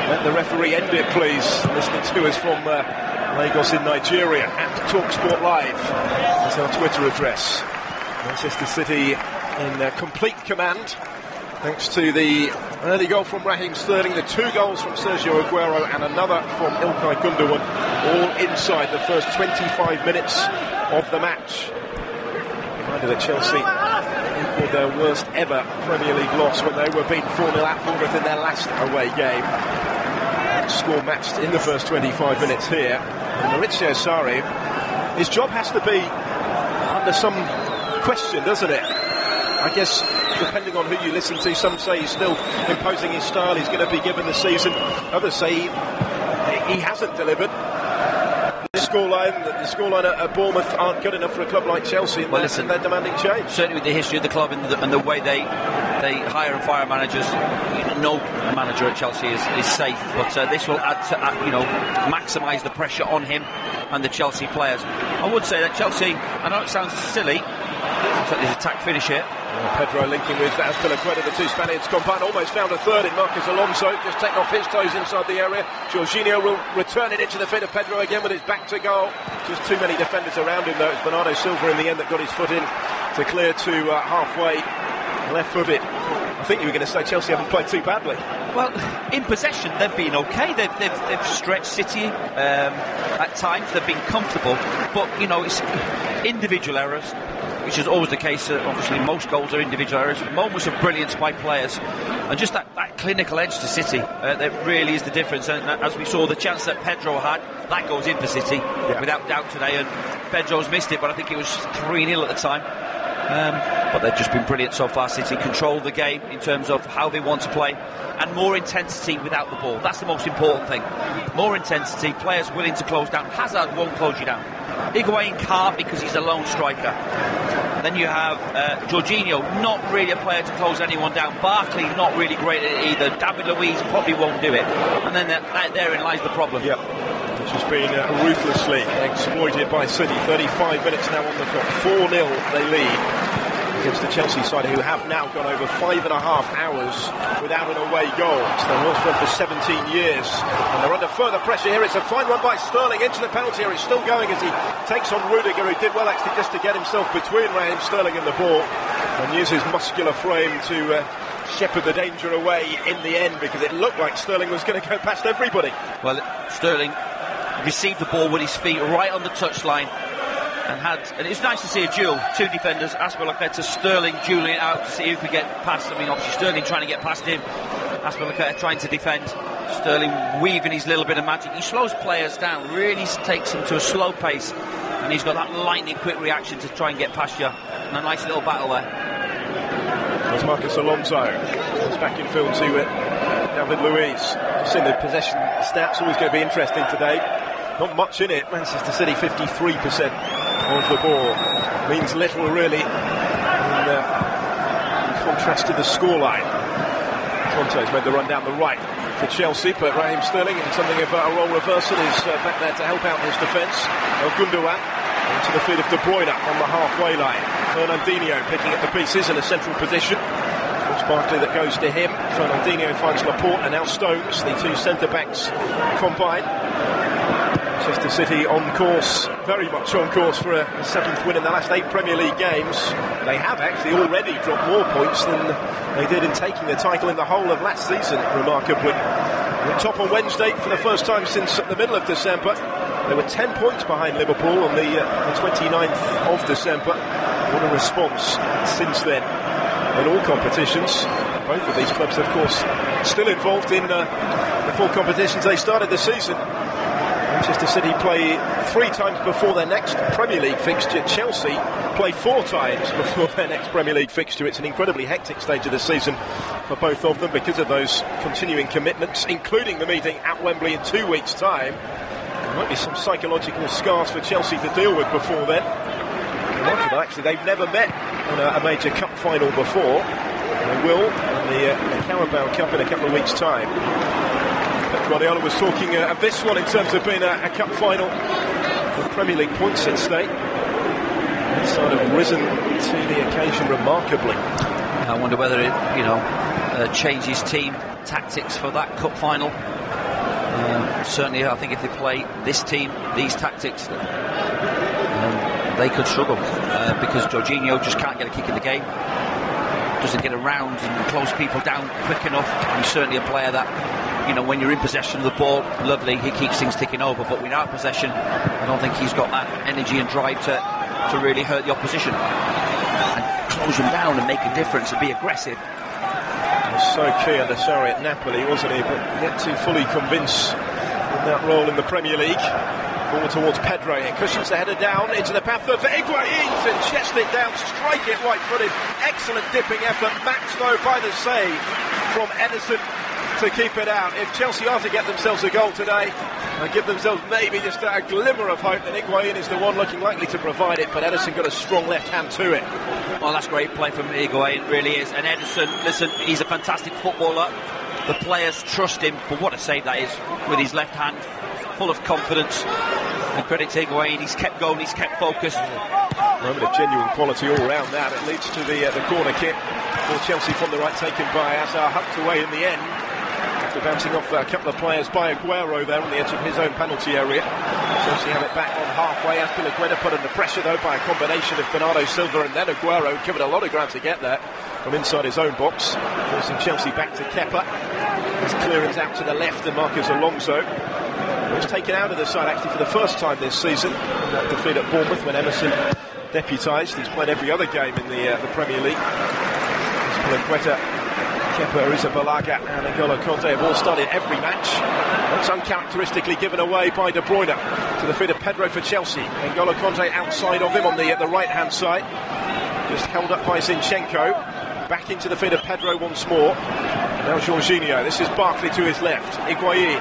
Let the referee end it, please. Listening to us from Lagos in Nigeria at TalkSport Live. That's our Twitter address. Manchester City in complete command, thanks to the early goal from Raheem Sterling, the 2 goals from Sergio Aguero and another from Ilkay Gundogan, all inside the first 25 minutes of the match. Reminder that Chelsea equalled their worst ever Premier League loss when they were beaten 4-0 at Bournemouth in their last away game. That score matched in the first 25 minutes here. And Maurizio Sarri, his job has to be under some question, doesn't it? I guess depending on who you listen to, some say he's still imposing his style, he's going to be given the season. Others say he hasn't delivered. The scoreline at Bournemouth aren't good enough for a club like Chelsea, and they're demanding change. Certainly with the history of the club and the way they they hire and fire managers. No manager at Chelsea is safe, but this will add to maximise the pressure on him and the Chelsea players. I would say that Chelsea, I know it sounds silly, looks like there's a tack finish here. Pedro linking with Azpilicueta, the two Spaniards combined, almost found a third in Marcos Alonso, just taken off his toes inside the area. Jorginho will return it into the feet of Pedro again with his back to goal. Just too many defenders around him though. It's Bernardo Silva in the end that got his foot in to clear to halfway, left-footed. I think you were going to say Chelsea haven't played too badly. Well, in possession they've been okay. They've stretched City at times. They've been comfortable, but it's individual errors, which is always the case. Obviously, most goals are individual errors. Moments of brilliance by players, and just that clinical edge to City. That really is the difference. And as we saw, the chance that Pedro had, that goes in for City without doubt today. And Pedro's missed it, but I think it was 3-0 at the time. But they've just been brilliant so far. City control the game in terms of how they want to play, and more intensity without the ball. That's the most important thing. More intensity, players willing to close down. Hazard won't close you down. Higuain can't because he's a lone striker. Then you have Jorginho, not really a player to close anyone down. Barkley, not really great at it either. David Luiz probably won't do it. And then therein lies the problem. Yep. Which has been ruthlessly exploited by City. 35 minutes now on the clock. 4-0 they lead against the Chelsea side, who have now gone over 5.5 hours without an away goal. So they was one for 17 years. And they're under further pressure here. It's a fine run by Sterling into the penalty area. He's still going as he takes on Rudiger, who did well actually just to get himself between Raheem Sterling and the ball, and use his muscular frame to shepherd the danger away in the end, because it looked like Sterling was going to go past everybody. Well, Sterling received the ball with his feet right on the touchline, and it's nice to see a duel. Two defenders, Azpilicueta, Sterling dueling it out to see who could get past. I mean, obviously Sterling trying to get past him, Azpilicueta trying to defend, Sterling weaving his little bit of magic. He slows players down, really takes them to a slow pace, and he's got that lightning quick reaction to try and get past you. And a nice little battle there. There's Marcos Alonso. It's back in field to David Luiz. Just in the possession stats, always going to be interesting today. Not much in it. Manchester City 53% of the ball. Means little really in contrast to the scoreline. Conte's made the run down the right for Chelsea, but Raheem Sterling in something of a role reversal is back there to help out his defence. El Gundogan into the feet of De Bruyne on the halfway line. Fernandinho picking up the pieces in a central position. It's Barkley that goes to him. Fernandinho finds Laporte and now Stones, the two centre-backs combined. Manchester City on course, very much on course for a 7th win in the last 8 Premier League games. They have actually already dropped more points than they did in taking the title in the whole of last season, remarkably. On top on Wednesday for the first time since the middle of December. They were 10 points behind Liverpool on the 29th of December. What a response since then in all competitions. Both of these clubs, of course, still involved in the 4 competitions they started the season. Manchester City play 3 times before their next Premier League fixture. Chelsea play 4 times before their next Premier League fixture. It's an incredibly hectic stage of the season for both of them because of those continuing commitments, including the meeting at Wembley in 2 weeks' time. There might be some psychological scars for Chelsea to deal with before then. Remarkable, actually, they've never met in a major cup final before. They will in the Carabao Cup in a couple of weeks' time. Pep Guardiola was talking of this one in terms of being a cup final with Premier League points at stake. This side have risen to the occasion remarkably. I wonder whether it changes team tactics for that cup final. Certainly, I think if they play this team, these tactics, they could struggle because Jorginho just can't get a kick in the game. Doesn't get around and close people down quick enough. He's certainly a player that, when you're in possession of the ball, lovely, he keeps things ticking over, but without possession, I don't think he's got that energy and drive to really hurt the opposition and close them down and make a difference and be aggressive. So key under Sarri at Napoli, wasn't he? But yet to fully convince in that role in the Premier League. Forward towards Pedro here, cushions the header down into the path of Higuain to chest it down, strike it right-footed. Excellent dipping effort, matched though by the save from Ederson to keep it out. If Chelsea are to get themselves a goal today, They give themselves maybe just a glimmer of hope that Higuain is the one looking likely to provide it, but Ederson got a strong left hand to it. Well, that's great play from Higuain, really is. And Ederson, listen, he's a fantastic footballer. The players trust him, but what a save that is with his left hand, full of confidence. And credit to Higuain, he's kept going, he's kept focused. Moment of genuine quality all round that. It leads to the corner kick for Chelsea from the right, taken by Hazard, hucked away in the end. After bouncing off a couple of players by Aguero there on the edge of his own penalty area. Chelsea have it back on halfway. Azpilicueta put under pressure though by a combination of Bernardo Silva and then Aguero, given a lot of ground to get there from inside his own box, forcing Chelsea back to Kepa. His clearance out to the left and Marcos Alonso. He was taken out of the side actually for the first time this season in that defeat at Bournemouth when Emerson deputised. He's played every other game in the Premier League. Azpilicueta, Kepa, Arrizabalaga and N'Golo Kanté have all started every match. That's uncharacteristically given away by De Bruyne to the feet of Pedro for Chelsea. N'Golo Kanté outside of him on the right hand side, just held up by Zinchenko. Back into the feet of Pedro once more. Now Jorginho, this is Barkley to his left. Higuain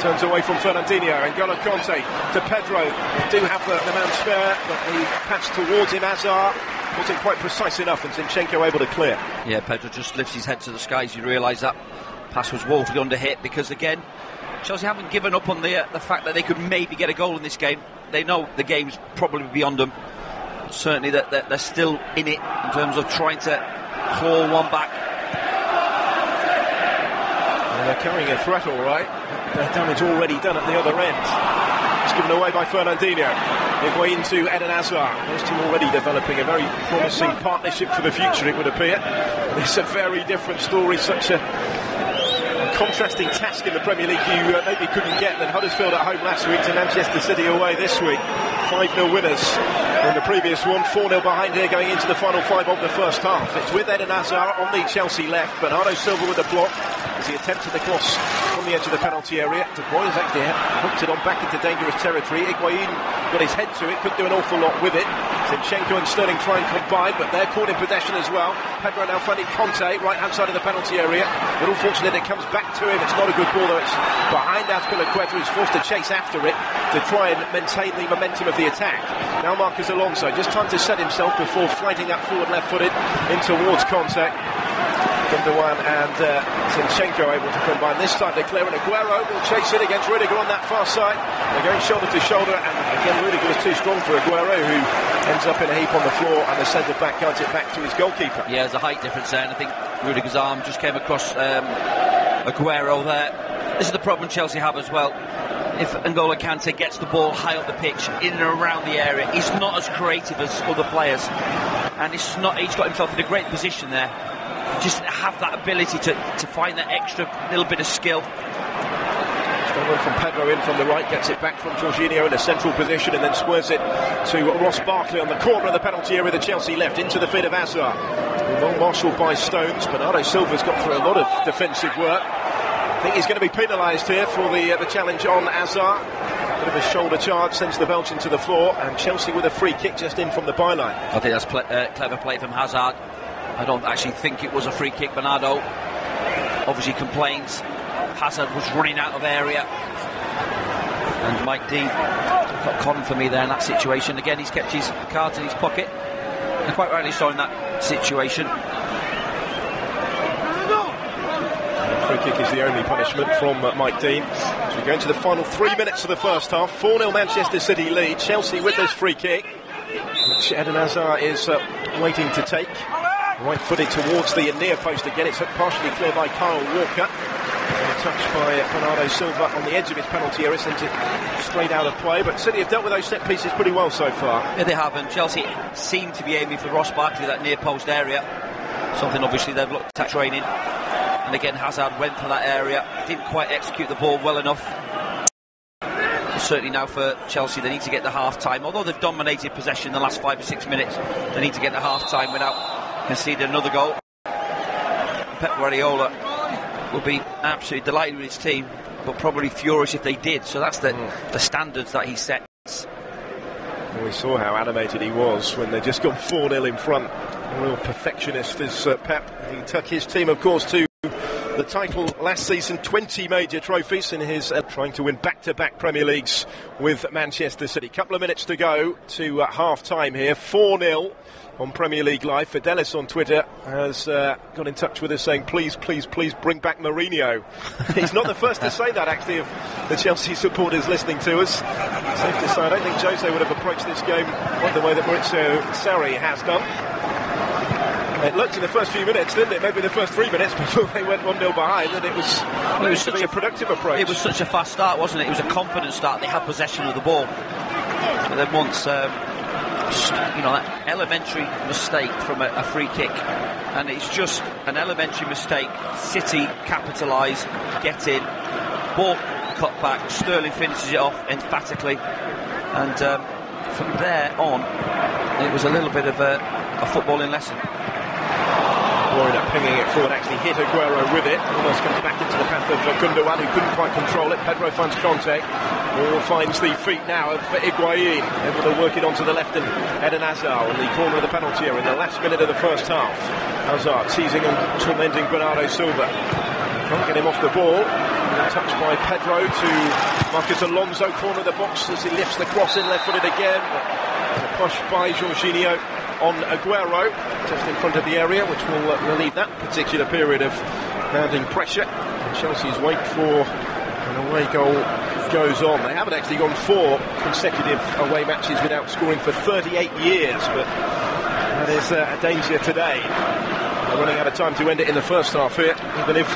turns away from Fernandinho. N'Golo Kanté to Pedro. They do have the man spare, but the pass towards him, Hazard, wasn't quite precise enough, and Zinchenko able to clear. Yeah, Pedro just lifts his head to the skies. You realise that pass was woefully under hit, because again, Chelsea haven't given up on the fact that they could maybe get a goal in this game. They know the game's probably beyond them. Certainly that they're still in it in terms of trying to claw one back. And they're carrying a threat, all right. The damage already done at the other end. It's given away by Fernandinho. Higuain to Eden Hazard. Those two already developing a very promising partnership for the future, it would appear. It's a very different story, such a contrasting task in the Premier League you maybe couldn't get than Huddersfield at home last week to Manchester City away this week. 5-0 winners in the previous one, 4-0 behind here going into the final 5 of the first half. It's with Eden Hazard on the Chelsea left, Bernardo Silva with a block as he attempted the cross from the edge of the penalty area. De Bruyne's actually hooked it on back into dangerous territory. Higuain got his head to it, couldn't do an awful lot with it. Zinchenko and Sterling try and combine, but they're caught in possession as well. Pedro now finding Kanté, right hand side of the penalty area. But unfortunately it comes back to him. It's not a good ball though. It's behind Azpilicueta, who's forced to chase after it to try and maintain the momentum of the attack. Now Marcos Alonso, just time to set himself before flighting up forward left-footed in towards Kanté. Gundogan and Zinchenko able to combine. This time they clear, and Aguero will chase it against Rudiger on that far side. They're going shoulder to shoulder, and again Rudiger is too strong for Aguero, who ends up in a heap on the floor, and the centre-back guides it back to his goalkeeper. Yeah, there's a height difference there, and I think Rudiger's arm just came across Aguero there. This is the problem Chelsea have as well. If N'Golo Kanté gets the ball high up the pitch, in and around the area, he's not as creative as other players, and he's got himself in a great position there. Just have that ability to find that extra little bit of skill. Strong one from Pedro in from the right, gets it back from Jorginho in a central position, and then squares it to Ross Barkley on the corner of the penalty area, the Chelsea left, into the feet of Hazard. Well marshalled by Stones. Bernardo Silva's got through a lot of defensive work. I think he's going to be penalised here for the challenge on Hazard. Bit of a shoulder charge sends the Belgian to the floor, and Chelsea with a free kick just in from the byline. I think that's clever play from Hazard. I don't actually think it was a free kick. Bernardo obviously complains. Hazard was running out of area, and Mike Dean got con for me there in that situation. Again, he's kept his cards in his pocket, and quite rightly so in that situation. Free kick is the only punishment from Mike Dean. So we go into the final 3 minutes of the first half. 4-0 Manchester City lead. Chelsea with this free kick, which Eden Hazard is waiting to take. Right-footed towards the near post again. It's partially cleared by Kyle Walker. And a touch by Bernardo Silva on the edge of his penalty area, sends it straight out of play. But City have dealt with those set pieces pretty well so far. Yeah, they have, and Chelsea seem to be aiming for Ross Barkley, that near post area. Something obviously they've looked at training. And again, Hazard went for that area, didn't quite execute the ball well enough. Certainly now for Chelsea, they need to get the half-time. Although they've dominated possession in the last 5 or 6 minutes, they need to get the half-time without conceding another goal. Pep Guardiola will be absolutely delighted with his team, but probably furious if they did. So that's the standards that he sets. Well, we saw how animated he was when they just got 4-0 in front. A real perfectionist is Pep. He took his team, of course, to the title last season, 20 major trophies in his trying to win back-to-back Premier Leagues with Manchester City. Couple of minutes to go to half-time here, 4-0 on Premier League Live. Fidelis on Twitter has got in touch with us saying, please bring back Mourinho. He's not the first to say that, actually, of the Chelsea supporters listening to us. Safe to say, I don't think Jose would have approached this game quite the way that Maurizio Sarri has done. It looked in the first few minutes, didn't it? Maybe the first 3 minutes before they went 1-0 behind, and it was such a productive approach. It was such a fast start, wasn't it? It was a confident start. They had possession of the ball. But then once, that elementary mistake from a free kick, and it's just an elementary mistake. City capitalise, get in, ball cut back, Sterling finishes it off emphatically, and from there on, it was a little bit of a footballing lesson. Bruyne pinging it forward, actually hit Aguero with it, almost comes back into the path of Gundogan, who couldn't quite control it. Pedro finds Conte, ball finds the feet now of Higuain, able to work it onto the left, and Eden Hazard in the corner of the penalty area in the last minute of the first half. Hazard teasing and tormenting Bernardo Silva, can't get him off the ball. Touched by Pedro to Marcos Alonso, corner of the box as he lifts the cross in, left-footed again. A push by Jorginho on Aguero, just in front of the area, which will relieve that particular period of mounting pressure. And Chelsea's wait for an away goal goes on. They haven't actually gone 4 consecutive away matches without scoring for 38 years, but that is a danger today. They're running out of time to end it in the first half here, even if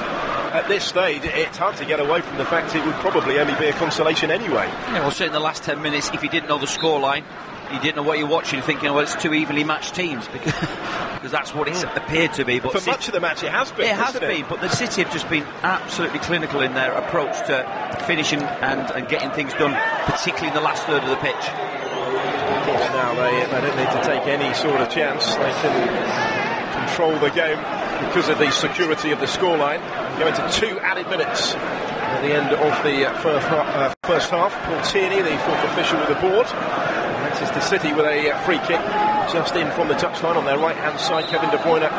at this stage it's hard to get away from the fact it would probably only be a consolation anyway. Yeah, well, say in the last 10 minutes, if you didn't know the scoreline, you didn't know what you're watching, thinking, well, it's 2 evenly matched teams, because that's what it's appeared to be. But for much of the match it has been. It has been, but the City have just been absolutely clinical in their approach to finishing and getting things done, particularly in the last third of the pitch. Of course, now they don't need to take any sort of chance. They can control the game because of the security of the scoreline. Go into 2 added minutes at the end of the first half. Paul Tierney, the 4th official with the board. Manchester City with a free kick just in from the touchline on their right-hand side. Kevin De Bruyne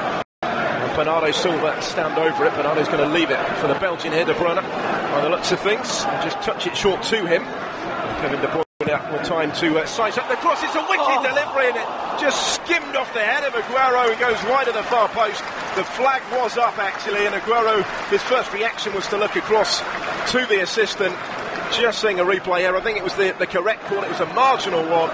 and Bernardo Silva stand over it. Bernardo's going to leave it for the Belgian here, De Bruyne, by the looks of things. And just touch it short to him. And Kevin De Bruyne with time to size up the cross. It's a wicked delivery, and it just skimmed off the head of Aguero and goes wide of the far post. The flag was up, actually, and Aguero, his first reaction was to look across to the assistant. Just seeing a replay here, I think it was the correct call. It was a marginal one,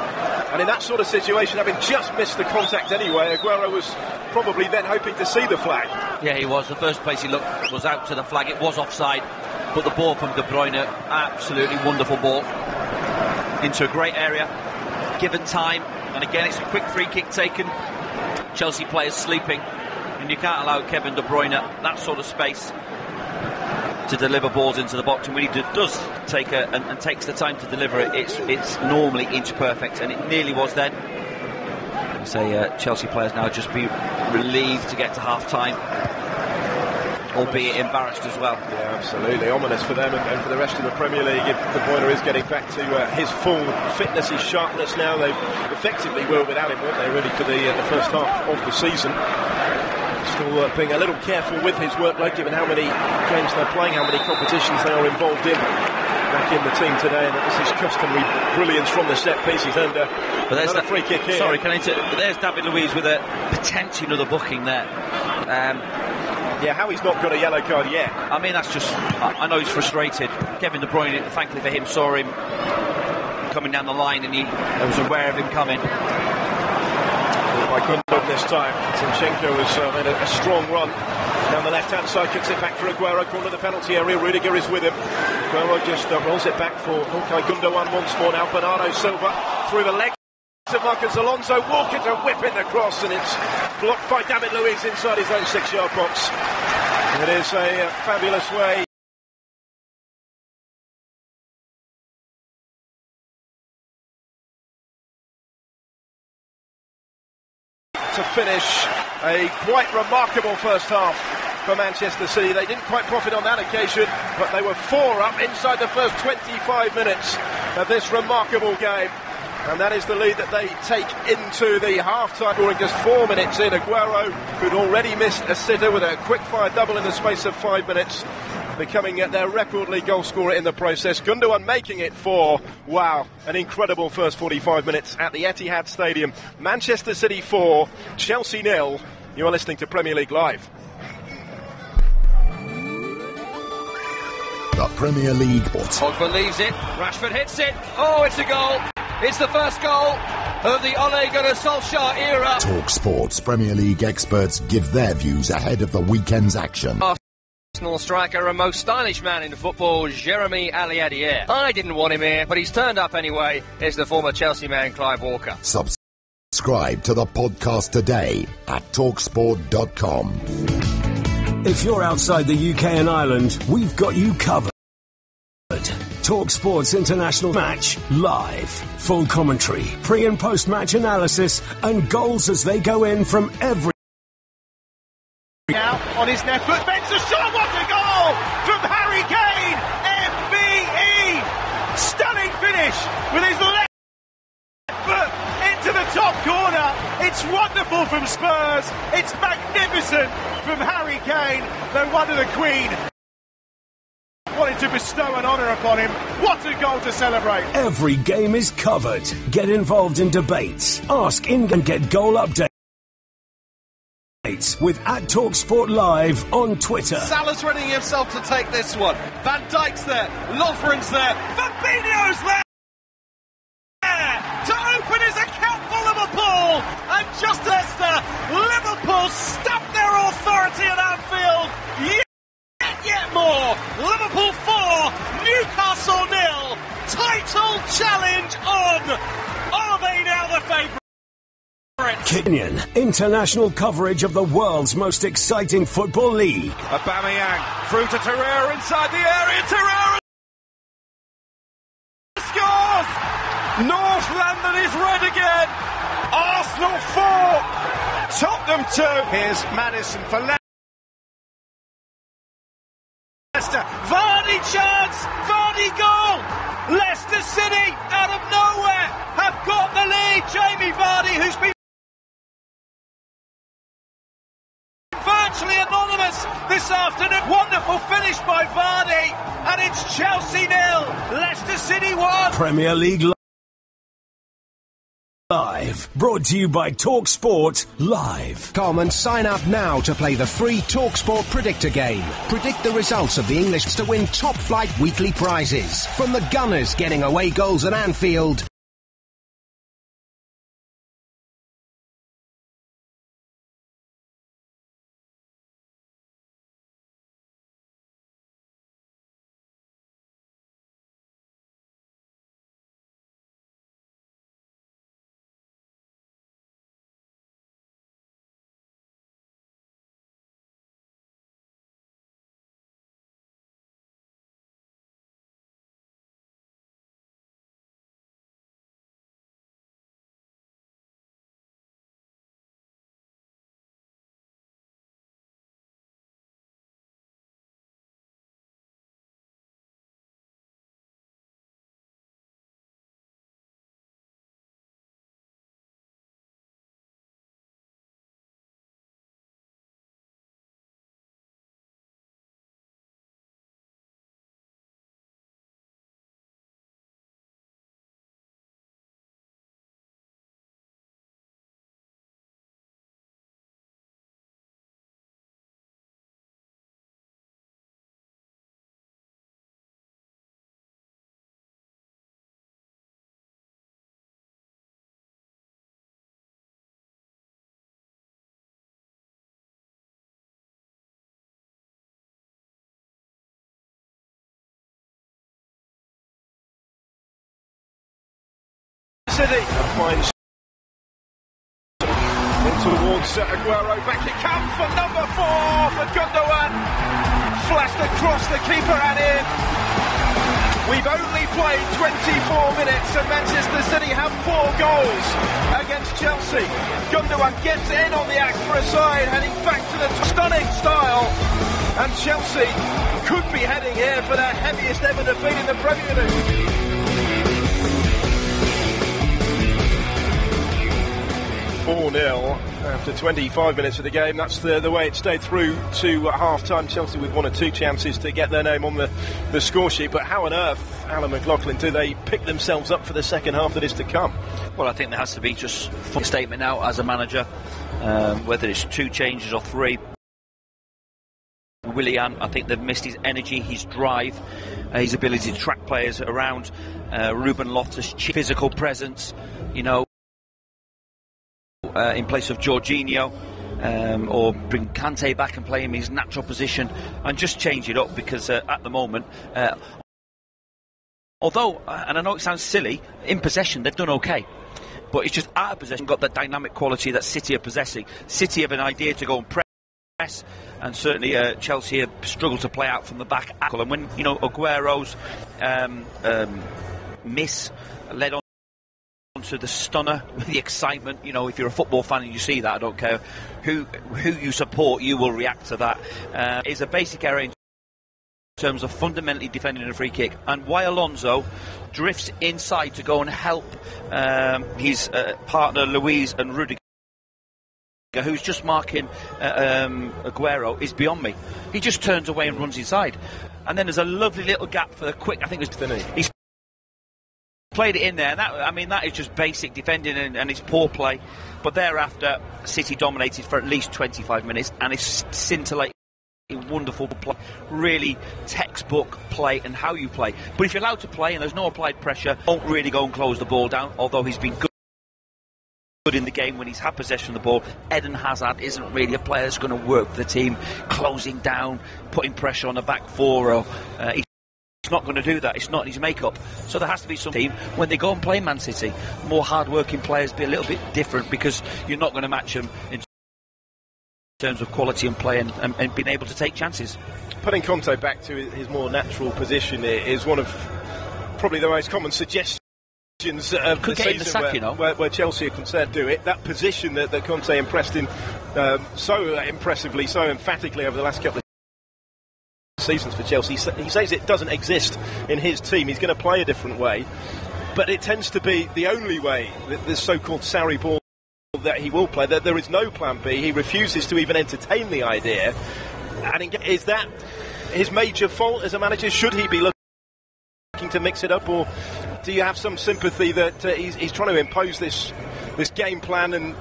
and in that sort of situation, having just missed the contact anyway, Aguero was probably then hoping to see the flag. Yeah, he was. The first place he looked was out to the flag. It was offside, but the ball from De Bruyne, absolutely wonderful ball into a great area, given time, and again it's a quick free kick taken. Chelsea players sleeping, and you can't allow Kevin De Bruyne that sort of space to deliver balls into the box, and when he does take and takes the time to deliver it, it's normally inch perfect, and it nearly was then. I say Chelsea players now just be relieved to get to half time, albeit embarrassed as well. Yeah, absolutely ominous for them and for the rest of the Premier League if De Bruyne is getting back to his full fitness, his sharpness now. They effectively were without him, weren't they, really, for the first half of the season. Still being a little careful with his workload, given how many games they're playing, how many competitions they are involved in. Back in the team today, and this is customary brilliance from the set pieces. And but there's another free kick here. Sorry, there's David Luiz with a potentially another booking there. Yeah, how he's not got a yellow card yet. I mean, that's just, I know he's frustrated. Kevin De Bruyne, thankfully for him, saw him coming down the line, and he was aware of him coming. By Gundogan this time. Zinchenko has made a strong run down the left-hand side, kicks it back for Aguero, corner of the penalty area. Rudiger is with him. Aguero just rolls it back for Ilkay Gundogan once more now. Bernardo Silva through the legs of Marcos Alonso, walking to whip in the cross, and it's blocked by David Luiz inside his own 6-yard box. It is a fabulous way to finish a quite remarkable first half for Manchester City. They didn't quite profit on that occasion, but they were 4 up inside the first 25 minutes of this remarkable game. And that is the lead that they take into the half-time, scoring just 4 minutes in. Aguero, who'd already missed a sitter with a quick-fire double in the space of 5 minutes, becoming their record league goal scorer in the process. Gundogan making it 4. Wow, an incredible first 45 minutes at the Etihad Stadium. Manchester City 4, Chelsea 0. You are listening to Premier League Live. The Premier League. Pogba leaves it, Rashford hits it. Oh, it's a goal. It's the first goal of the Ole Gunnar Solskjaer era. Talk Sports Premier League experts give their views ahead of the weekend's action. Arsenal striker and most stylish man in football, Jeremy Aliadier. I didn't want him here, but he's turned up anyway. Here's the former Chelsea man, Clive Walker. Subscribe to the podcast today at talksport.com. If you're outside the UK and Ireland, we've got you covered. Talk Sports International Match live. Full commentary, pre- and post-match analysis, and goals as they go in from every... Now on his left foot, bends a shot. What a goal from Harry Kane! MBE! Stunning finish with his left foot into the top corner. It's wonderful from Spurs. It's magnificent from Harry Kane. No wonder the Queen wanted to bestow an honour upon him. What a goal to celebrate. Every game is covered. Get involved in debates. Ask in and get goal updates with @TalkSport Live on Twitter. Salah's readying himself to take this one. Van Dijk's there. Lovren's there. Fabinho's there to open his account for Liverpool. And just Leicester, Liverpool stamp their authority at Anfield. Yet more. Liverpool 4, Newcastle 0. Title challenge on. Are they now the favourites? Kenyan international coverage of the world's most exciting football league. Aubameyang through to Torreira inside the area. Torreira scores. North London is red again. Arsenal 4, Tottenham 2. Here's Maddison for Leicester. Vardy chance, Vardy goal. Leicester City out of nowhere have got the lead. Jamie Vardy, who's been virtually anonymous this afternoon. Wonderful finish by Vardy, and it's Chelsea 0, Leicester City 1. Premier League Live, brought to you by TalkSport Live. Come and sign up now to play the free TalkSport Predictor game. Predict the results of the English to win top-flight weekly prizes. From the Gunners getting away goals at Anfield City finds in towards Aguero, back it comes for number 4 for Gundogan, flashed across the keeper and in. We've only played 24 minutes and Manchester City have 4 goals against Chelsea. Gundogan gets in on the act for a side, heading back to the stunning style, and Chelsea could be heading here for their heaviest ever defeat in the Premier League. 4-0 after 25 minutes of the game. That's the way it stayed through to half-time. Chelsea with 1 or 2 chances to get their name on the score sheet. But how on earth, Alan McLaughlin, do they pick themselves up for the second half that is to come? Well, I think there has to be just a statement now as a manager, whether it's 2 changes or 3. Willian, I think they've missed his energy, his drive, his ability to track players around. Ruben Loftus, physical presence, in place of Jorginho, or bring Kante back and play him in his natural position and just change it up, because at the moment, although, and I know it sounds silly, in possession they've done okay, but it's just out of possession got that dynamic quality that City are possessing. City have an idea to go and press, and certainly Chelsea have struggled to play out from the back. And when Aguero's miss led on to the stunner, the excitement, if you're a football fan and you see that, I don't care who you support, you will react to that. Is a basic error in terms of fundamentally defending a free kick, and why Alonso drifts inside to go and help his partner Luiz and Rudiger, who's just marking Aguero, is beyond me. He just turns away and runs inside, and then there's a lovely little gap for the quick, I think it was he's played it in there. That is just basic defending and it's poor play. But thereafter, City dominated for at least 25 minutes, and it's scintillating, wonderful play, really textbook play and how you play. But if you're allowed to play and there's no applied pressure, don't really go and close the ball down, although he's been good in the game when he's had possession of the ball. Eden Hazard isn't really a player that's going to work for the team, closing down, putting pressure on the back four, or he's not going to do that. It's not in his makeup. So there has to be some team, when they go and play Man City, more hard-working players, be a little bit different, because you're not going to match them in terms of quality and play and being able to take chances. Putting Conte back to his more natural position is one of probably the most common suggestions of the season where Chelsea are concerned. Do it. That position that Conte impressed in so impressively, so emphatically over the last couple of seasons for Chelsea. He says it doesn't exist in his team. He's going to play a different way, but it tends to be the only way, this so-called Sarri ball, that he will play. That there is no plan B. He refuses to even entertain the idea. And is that his major fault as a manager? Should he be looking to mix it up, or do you have some sympathy that he's trying to impose this game plan, and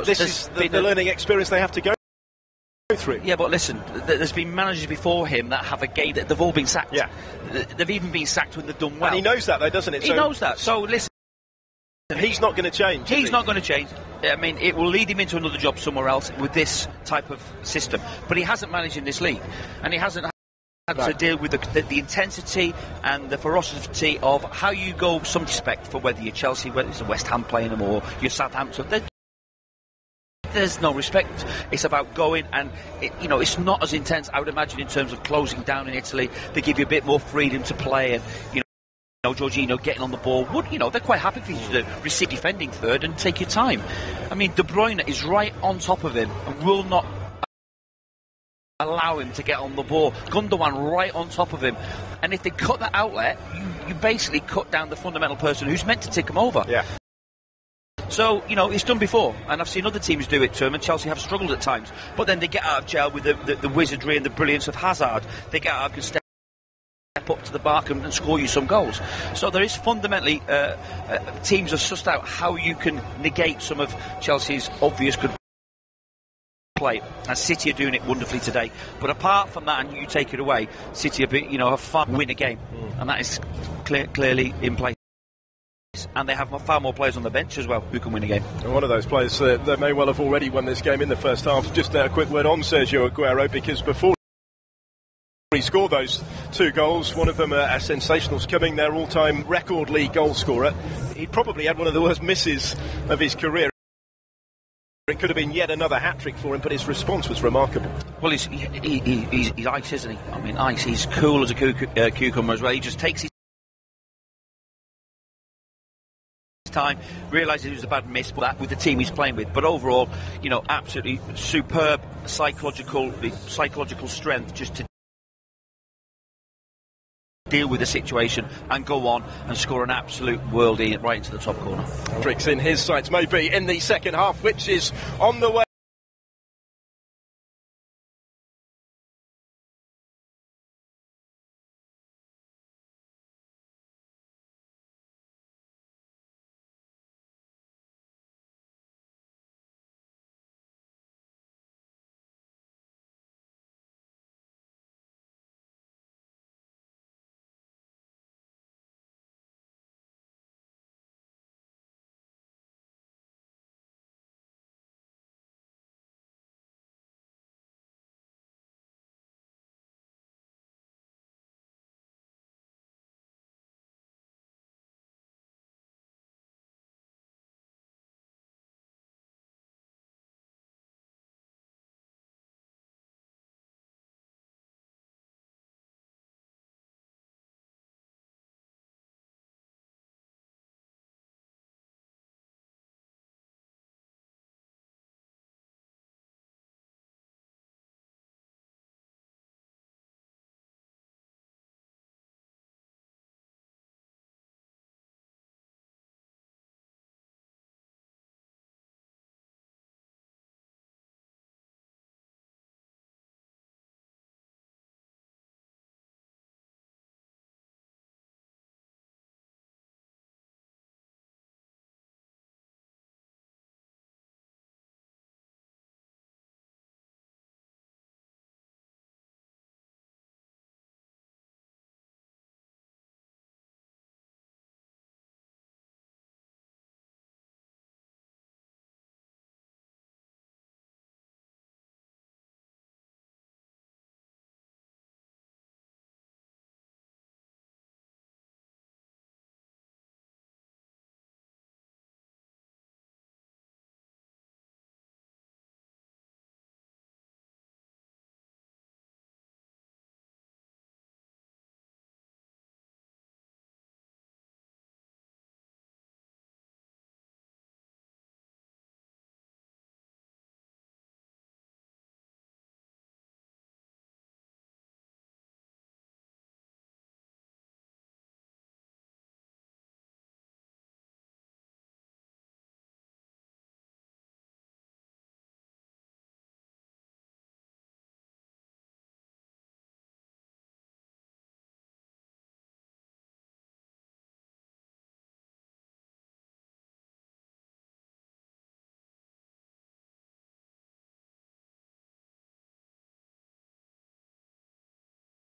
this is the learning experience they have to go through? Yeah, but listen, there's been managers before him that have a game that they've all been sacked. Yeah, they've even been sacked when they've done well. And he knows that, though, doesn't it? He knows that. So listen, he's not going to change. He's not going to change. I mean, it will lead him into another job somewhere else with this type of system. But he hasn't managed in this league, and he hasn't had to deal with the intensity and the ferocity of how you go. Some respect for whether you're Chelsea, whether it's West Ham playing them, or you're Southampton. There's no respect. It's about going, and it's not as intense, I would imagine, in terms of closing down in Italy. They give you a bit more freedom to play, and Jorginho getting on the ball they're quite happy for you to receive defending third and take your time. I mean, De Bruyne is right on top of him and will not allow him to get on the ball. Gundogan right on top of him, and if they cut that outlet, you basically cut down the fundamental person who's meant to take him over. Yeah. So, it's done before, and I've seen other teams do it to him, and Chelsea have struggled at times. But then they get out of jail with the wizardry and the brilliance of Hazard. They get out of step up to the mark and score you some goals. So there is fundamentally, teams have sussed out how you can negate some of Chelsea's obvious good play, and City are doing it wonderfully today. But apart from that, and you take it away, City have far win a game, and that is clearly in place. And they have far more players on the bench as well who can win a game. And one of those players that may well have already won this game in the first half. Just a quick word on Sergio Aguero, because before he scored those 2 goals, one of them a sensationals, coming their all-time record league goal scorer. He probably had one of the worst misses of his career. It could have been yet another hat-trick for him, but his response was remarkable. Well, he's ice, isn't he? I mean, ice. He's cool as a cucumber as well. He just takes his time, realises it was a bad miss, but that with the team he's playing with. But overall, absolutely superb psychological strength just to deal with the situation and go on and score an absolute worldie right into the top corner. Tricks in his sights maybe in the second half, which is on the way.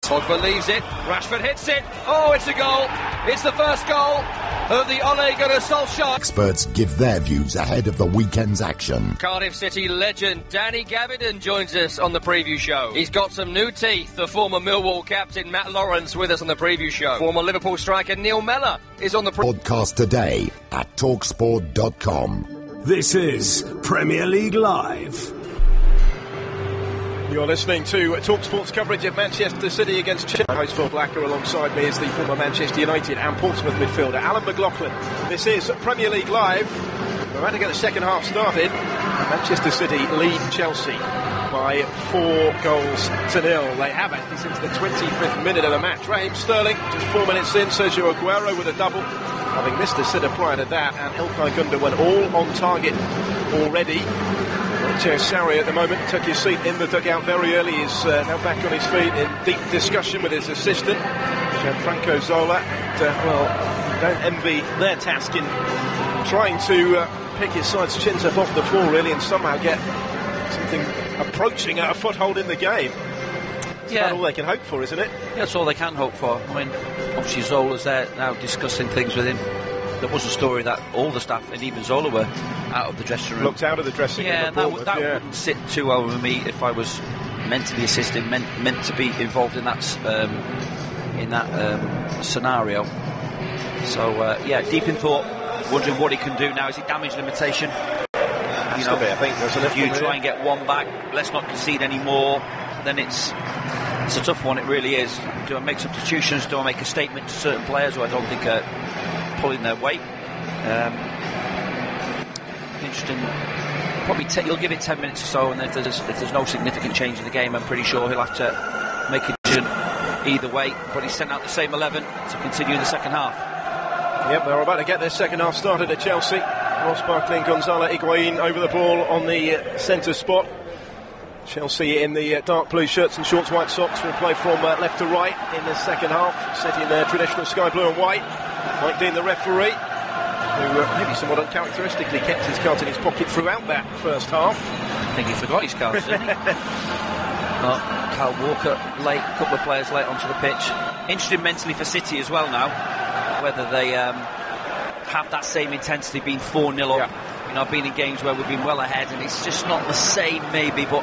Pogba leaves it, Rashford hits it, oh, it's a goal, it's the first goal of the Ole Gunnar Solskjaer. Experts give their views ahead of the weekend's action. Cardiff City legend Danny Gavidan joins us on the preview show. He's got some new teeth. The former Millwall captain Matt Lawrence with us on the preview show. Former Liverpool striker Neil Mellor is on the podcast today at talksport.com. This is Premier League Live. You're listening to TalkSport's coverage of Manchester City against Chelsea. Host Phil Blacker, alongside me is the former Manchester United and Portsmouth midfielder Alan McLaughlin. This is Premier League Live. We're about to get the second half started. Manchester City lead Chelsea by 4 goals to 0. They have actually since the 25th minute of the match. Raheem Sterling, just 4 minutes in. Sergio Aguero with a double, having missed a sitter prior to that. And Ilkay Gundogan all on target already. Sarri at the moment took his seat in the dugout very early. He's now back on his feet in deep discussion with his assistant, Gianfranco Zola. And, don't envy their task in trying to pick his side's chins up off the floor, really, and somehow get something approaching a foothold in the game. That's about all they can hope for, isn't it? Yeah, that's all they can hope for. I mean, obviously Zola's there now discussing things with him. There was a story that all the staff and even Zola were out of the dressing room. Looked out of the dressing room. Yeah, that wouldn't sit too well with me if I was meant to be assisting, meant to be involved in that scenario. So deep in thought, wondering what he can do now. Is it damage limitation? I think there's enough. If you try and get one back, let's not concede any more. Then it's a tough one. It really is. Do I make substitutions? Do I make a statement to certain players who I don't think are pulling their weight? Interesting. Probably you'll give it 10 minutes or so, and if there's no significant change in the game, I'm pretty sure he'll have to make a decision either way, but he sent out the same 11 to continue in the second half. Yep, they're about to get their second half started at Chelsea. Ross Barkley and Gonzalo Higuain over the ball on the centre spot. Chelsea in the dark blue shirts and shorts, white socks, will play from left to right in the second half, set in their traditional sky blue and white. Mike Dean, the referee, who maybe somewhat uncharacteristically kept his card in his pocket throughout that first half. I think he forgot his cards, didn't he? Kyle Walker late, a couple of players late onto the pitch. Interesting mentally for City as well now, whether they have that same intensity, being 4-0 up. Yeah. You know, I've been in games where we've been well ahead and it's just not the same maybe, but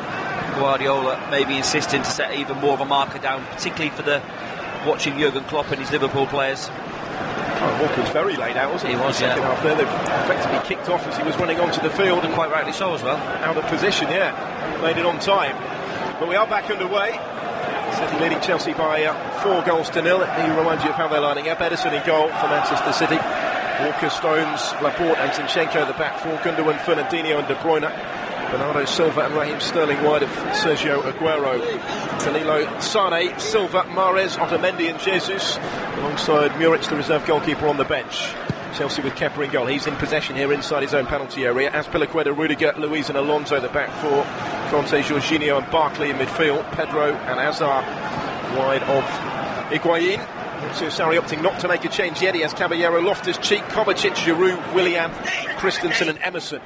Guardiola maybe insisting to set even more of a marker down, particularly for the watching Jurgen Klopp and his Liverpool players. Walker was very laid out, wasn't he? He was, second half there. They effectively kicked off as he was running onto the field. And quite rightly so as well. Out of position, yeah. Made it on time. But we are back underway. City leading Chelsea by 4-0. Let me remind you of how they're lining up. Ederson in goal for Manchester City. Walker, Stones, Laporte and Zinchenko at the back four. Gundogan, Fernandinho and De Bruyne. Bernardo Silva and Raheem Sterling wide of Sergio Aguero. Danilo, Sane, Silva, Mahrez, Otamendi and Jesus, alongside Muric, the reserve goalkeeper, on the bench. Chelsea with Kepa in goal. He's in possession here inside his own penalty area. Azpilicueta, Rudiger, Luiz and Alonso at the back four. Conte, Jorginho and Barkley in midfield. Pedro and Hazard wide of Higuain. Sarri opting not to make a change yet. He has Caballero, Loftus-Cheek, Kovacic, Giroud, Willian, Christensen and Emerson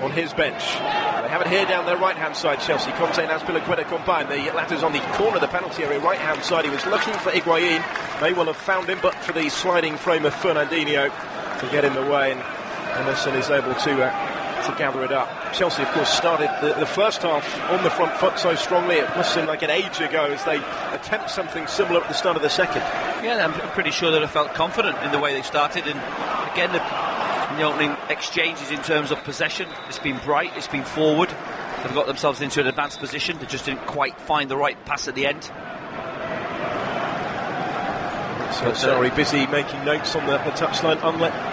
on his bench. They have it here down their right-hand side, Chelsea. Conte and Azpilicueta combined. The latter's on the corner of the penalty area, right-hand side. He was looking for Higuain. May well have found him, but for the sliding frame of Fernandinho to get in the way, and Emerson is able to gather it up. Chelsea, of course, started the first half on the front foot so strongly. It must seem like an age ago as they attempt something similar at the start of the second. Yeah, I'm pretty sure that I felt confident in the way they started, and again, in the opening exchanges in terms of possession, it's been bright, it's been forward. They've got themselves into an advanced position. They just didn't quite find the right pass at the end. So Sarri busy making notes on the touchline.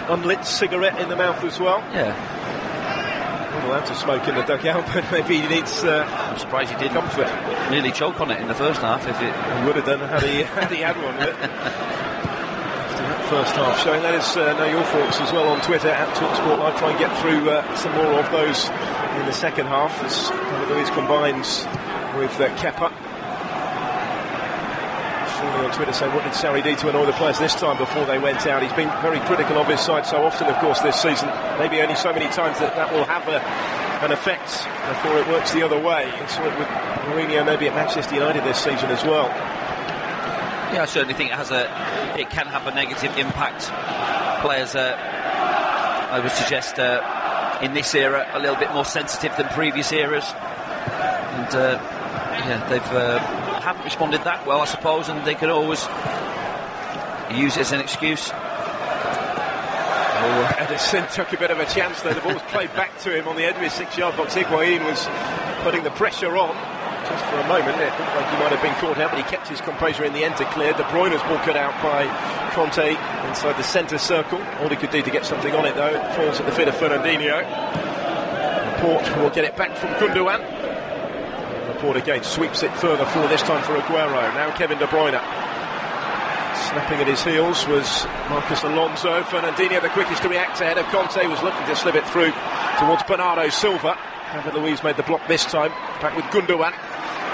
Unlit cigarette in the mouth as well. Yeah. Not allowed to smoke in the dugout, but maybe he needs I'm surprised he didn't. Comfort. Nearly choke on it in the first half. If it he would have done had he had one with it. After that first half showing. Let us know your thoughts as well on Twitter at TalkSport Live. Try and get through some more of those in the second half as Luiz combines with Kepa. On Twitter saying, what did Sarri do to annoy the players this time before they went out? He's been very critical of his side so often, of course, this season. Maybe only so many times that will have an effect before it works the other way. We saw it with Mourinho maybe at Manchester United this season as well. Yeah, I certainly think it can have a negative impact. Players, I would suggest, in this era, a little bit more sensitive than previous eras. And they've haven't responded that well, I suppose, and they could always use it as an excuse. Ederson took a bit of a chance there. The ball was played back to him on the edge of his 6-yard box. Higuain was putting the pressure on just for a moment. It looked like he might have been caught out, but he kept his composure in the end to clear. De Bruyne's ball cut out by Conte inside the centre circle. All he could do to get something on it, though, it falls at the feet of Fernandinho. Laporte will get it back from Gundogan. Laporte again sweeps it further forward, this time for Aguero. Now Kevin De Bruyne. Snapping at his heels was Marcos Alonso. Fernandinho, the quickest to react ahead of Conte, was looking to slip it through towards Bernardo Silva. David Luiz made the block this time, back with Gundogan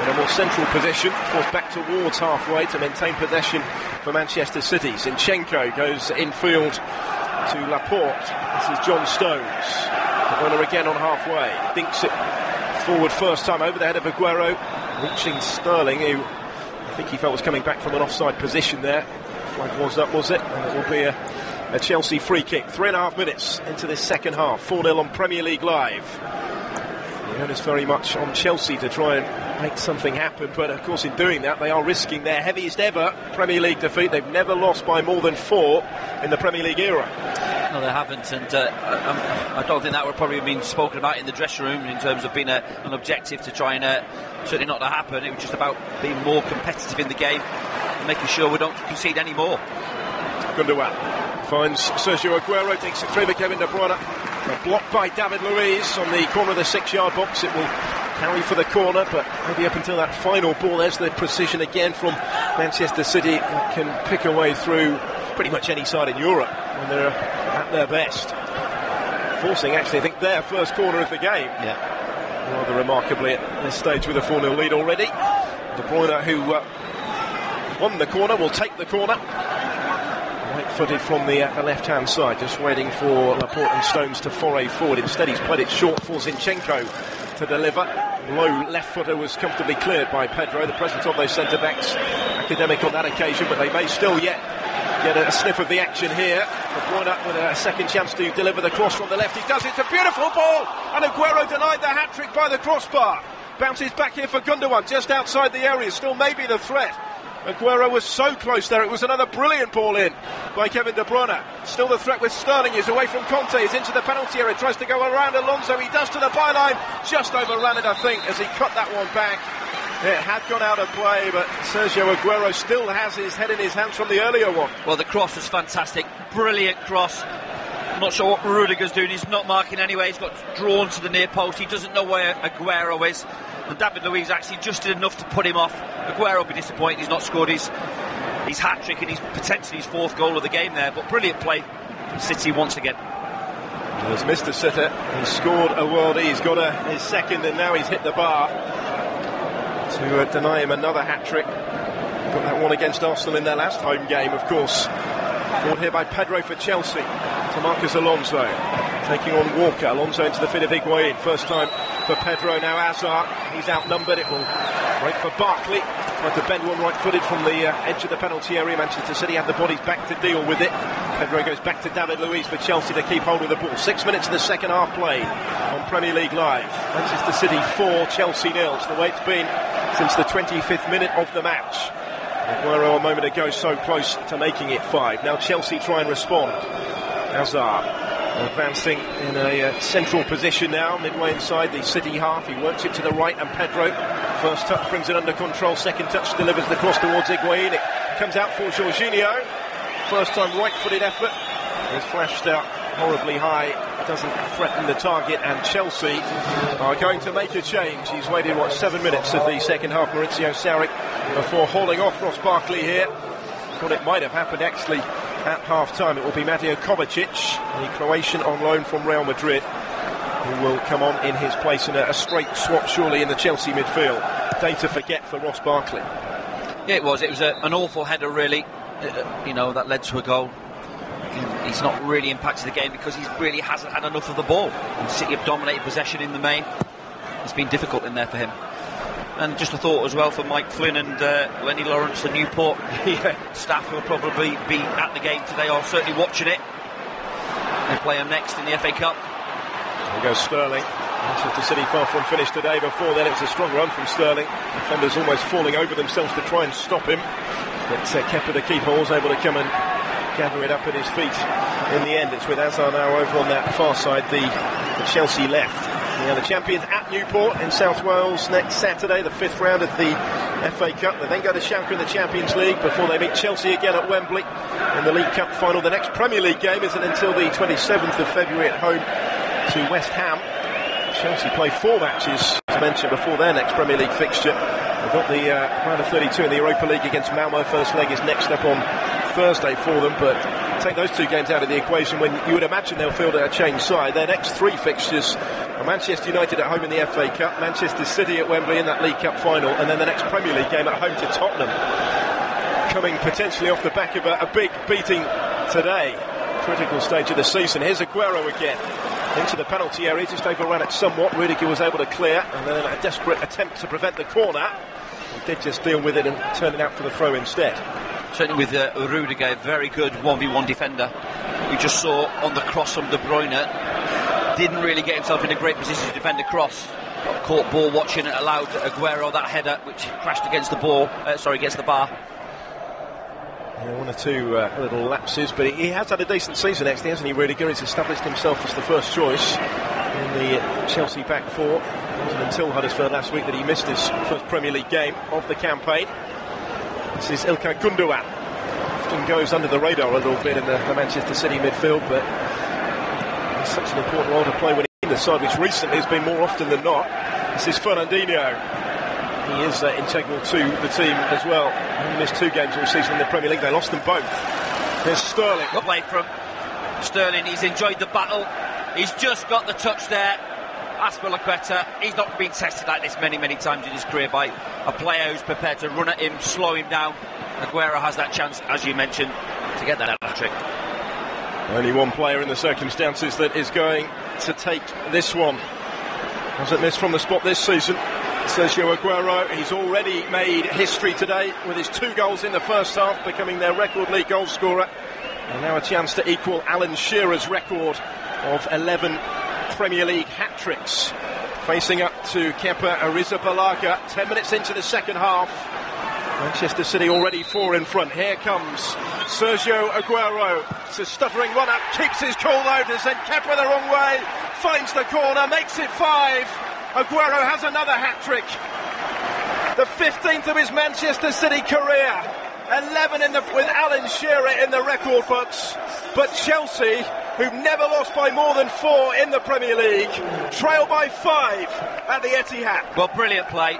in a more central position, forced back towards halfway to maintain possession for Manchester City. Zinchenko goes infield to Laporte. This is John Stones. De Bruyne again on halfway, dinks it forward first time over the head of Aguero, reaching Sterling, who I think he felt was coming back from an offside position there. Flag was up, was it? And it will be a Chelsea free kick. 3.5 minutes into this second half. 4-0 on Premier League Live. The onus very much on Chelsea to try and make something happen, but of course in doing that they are risking their heaviest ever Premier League defeat. They've never lost by more than 4 in the Premier League era. No, they haven't, and I don't think that would probably have been spoken about in the dressing room in terms of being an objective to try and certainly not to happen. It was just about being more competitive in the game and making sure we don't concede any more. Gundogan finds Sergio Aguero, takes it through for Kevin De Bruyne. A block by David Luiz on the corner of the 6-yard box. It will carry for the corner, but maybe up until that final ball, there's the precision again from Manchester City can pick a way through pretty much any side in Europe when they're at their best. Forcing, actually, I think, their first corner of the game. Yeah. Rather remarkably at this stage with a 4-0 lead already. De Bruyne, who won the corner, will take the corner. Right-footed from the left-hand side, just waiting for Laporte and Stones to foray forward. Instead, he's played it short for Zinchenko to deliver. Low left footer was comfortably cleared by Pedro. The presence of those centre-backs academic on that occasion, but they may still yet get a sniff of the action here. De Bruyne with a second chance to deliver the cross from the left. He does. It's a beautiful ball, and Aguero denied the hat-trick by the crossbar. Bounces back here for Gundogan, just outside the area. Still maybe the threat. Aguero was so close there. It was another brilliant ball in by Kevin De Bruyne. Still the threat with Sterling. He's away from Conte. He's into the penalty area. Tries to go around Alonso. He does to the byline. Just overran it, I think, as he cut that one back. It had gone out of play, but Sergio Aguero still has his head in his hands from the earlier one. Well, the cross was fantastic. Brilliant cross. I'm not sure what Rudiger's doing. He's not marking anyway. He's got drawn to the near post. He doesn't know where Aguero is. And David Luiz actually just did enough to put him off. Aguero will be disappointed he's not scored his hat-trick and he's potentially his fourth goal of the game there. But brilliant play from City once again. There's Mr. Sitter. He's scored a worldie. He's got his second, and now he's hit the bar to deny him another hat-trick. Got that one against Arsenal in their last home game, of course. Forward here by Pedro for Chelsea to Marcus Alonso. Taking on Walker. Alonso into the fit of Higuain. First time for Pedro, now Hazard. He's outnumbered. It will break for Barkley. Tried to bend one right-footed from the edge of the penalty area. Manchester City have the bodies back to deal with it. Pedro goes back to David Luiz for Chelsea to keep hold of the ball. 6 minutes of the second half played on Premier League Live. Manchester City 4, Chelsea 0. It's the way it's been since the 25th minute of the match. Aguero a moment ago so close to making it 5. Now Chelsea try and respond. Hazard advancing in a central position now, midway inside the City half. He works it to the right, and Pedro, first touch brings it under control, second touch delivers the cross towards Higuain. It comes out for Jorginho. First time right-footed effort. It's flashed out horribly high, doesn't threaten the target, and Chelsea are going to make a change. He's waited, 7 minutes of the second half, Maurizio Sarri, before hauling off Ross Barkley here. Thought it might have happened actually at half-time. It will be Mateo Kovacic, the Croatian on loan from Real Madrid, who will come on in his place in a straight swap surely in the Chelsea midfield. Day to forget for Ross Barkley. Yeah, it was an awful header really, that led to a goal. He's not really impacted the game because he really hasn't had enough of the ball. And City have dominated possession in the main. It's been difficult in there for him. And just a thought as well for Mike Flynn and Lenny Lawrence, the Newport staff who will probably be at the game today, or certainly watching it. They play them next in the FA Cup. There goes Sterling. Manchester City far from finished today. Before then it was a strong run from Sterling. Defenders almost falling over themselves to try and stop him. But Kepa, the keeper, was able to come and gather it up at his feet. In the end, it's with Hazard now over on that far side, the Chelsea left. The champions at Newport in South Wales next Saturday, the 5th round of the FA Cup. They then go to Schalke in the Champions League before they meet Chelsea again at Wembley in the League Cup final. The next Premier League game isn't until the 27th of February at home to West Ham. Chelsea play 4 matches, as mentioned, before their next Premier League fixture. They've got the round of 32 in the Europa League against Malmo. First leg is next up on Thursday for them, but take those 2 games out of the equation when you would imagine they'll field a changed side. Their next 3 fixtures are Manchester United at home in the FA Cup, Manchester City at Wembley in that League Cup final, and then the next Premier League game at home to Tottenham, coming potentially off the back of a big beating today. Critical stage of the season. Here's Aguero again into the penalty area, just overran it somewhat. Rudiger was able to clear, and then a desperate attempt to prevent the corner. He did just deal with it and turn it out for the throw instead. Certainly with Rudiger, very good 1v1 defender. We just saw on the cross from De Bruyne, didn't really get himself in a great position to defend a cross. Got caught ball watching it, allowed Aguero that header which crashed against the against the bar. Yeah, 1 or 2 little lapses, but he has had a decent season actually, hasn't he, Rudiger? He's established himself as the first choice in the Chelsea back 4. It wasn't until Huddersfield last week that he missed his first Premier League game of the campaign. This is Ilkay Gundogan. Often goes under the radar a little bit in the Manchester City midfield, but he's such an important role to play when he's in the side, which recently has been more often than not. This is Fernandinho. he is integral to the team as well. He missed 2 games all season in the Premier League. They lost them both. There's Sterling. Good play from Sterling. He's enjoyed the battle. He's just got the touch there. Azpilicueta, he's not been tested like this many times in his career by a player who's prepared to run at him, slow him down. Aguero has that chance, as you mentioned, to get that hat-trick. Only one player in the circumstances that is going to take this one. Hasn't missed from the spot this season. Sergio Aguero, he's already made history today with his 2 goals in the first half, becoming their record league goal scorer. And now a chance to equal Alan Shearer's record of 11 Premier League hat-tricks. Facing up to Kepa Arrizabalaga, 10 minutes into the second half. Manchester City already 4 in front. Here comes Sergio Aguero. It's a stuttering run-up, keeps his cool though to send Kepa the wrong way. Finds the corner, makes it 5. Aguero has another hat-trick. The 15th of his Manchester City career. 11 with Alan Shearer in the record books. But Chelsea, who've never lost by more than 4 in the Premier League, trail by 5 at the Etihad. Well, brilliant play.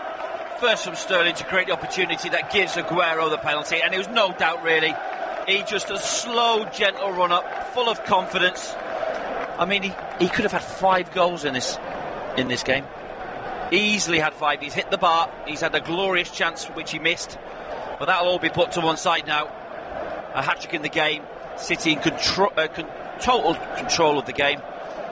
First from Sterling to create the opportunity that gives Aguero the penalty, and it was no doubt really. He just a slow, gentle run-up, full of confidence. I mean, he could have had 5 goals in this game. Easily had 5. He's hit the bar. He's had a glorious chance which he missed, but that'll all be put to one side now. A hat-trick in the game. City in total control of the game.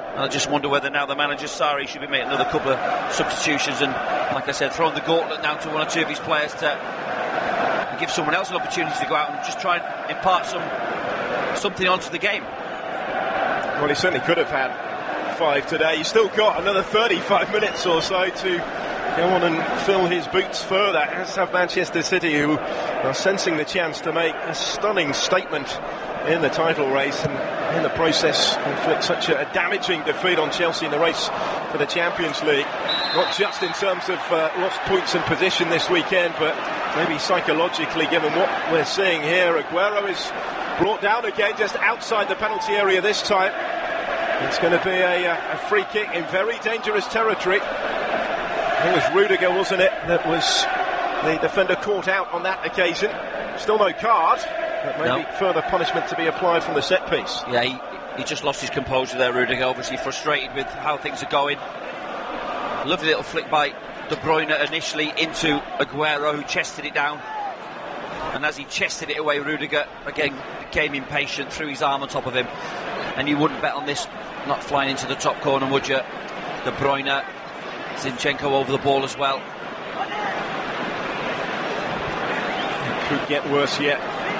And I just wonder whether now the manager, Sarri, should be making another couple of substitutions and, like I said, throwing the gauntlet now to 1 or 2 of his players to give someone else an opportunity to go out and just try and impart something onto the game. Well, he certainly could have had 5 today. He's still got another 35 minutes or so to go on and fill his boots further, as have Manchester City, who are sensing the chance to make a stunning statement in the title race, and in the process inflict such a damaging defeat on Chelsea in the race for the Champions League. Not just in terms of lost points and position this weekend, but maybe psychologically, given what we're seeing here. Aguero is brought down again just outside the penalty area this time. It's going to be a free kick in very dangerous territory. I think it was Rudiger, wasn't it, that was the defender caught out on that occasion. Still no card, but maybe further punishment to be applied from the set piece. Yeah, he just lost his composure there, Rudiger, obviously frustrated with how things are going. Lovely little flick by De Bruyne initially into Aguero, who chested it down. And as he chested it away, Rudiger again became impatient, threw his arm on top of him. And you wouldn't bet on this not flying into the top corner, would you? De Bruyne, Zinchenko over the ball as well. It could get worse yet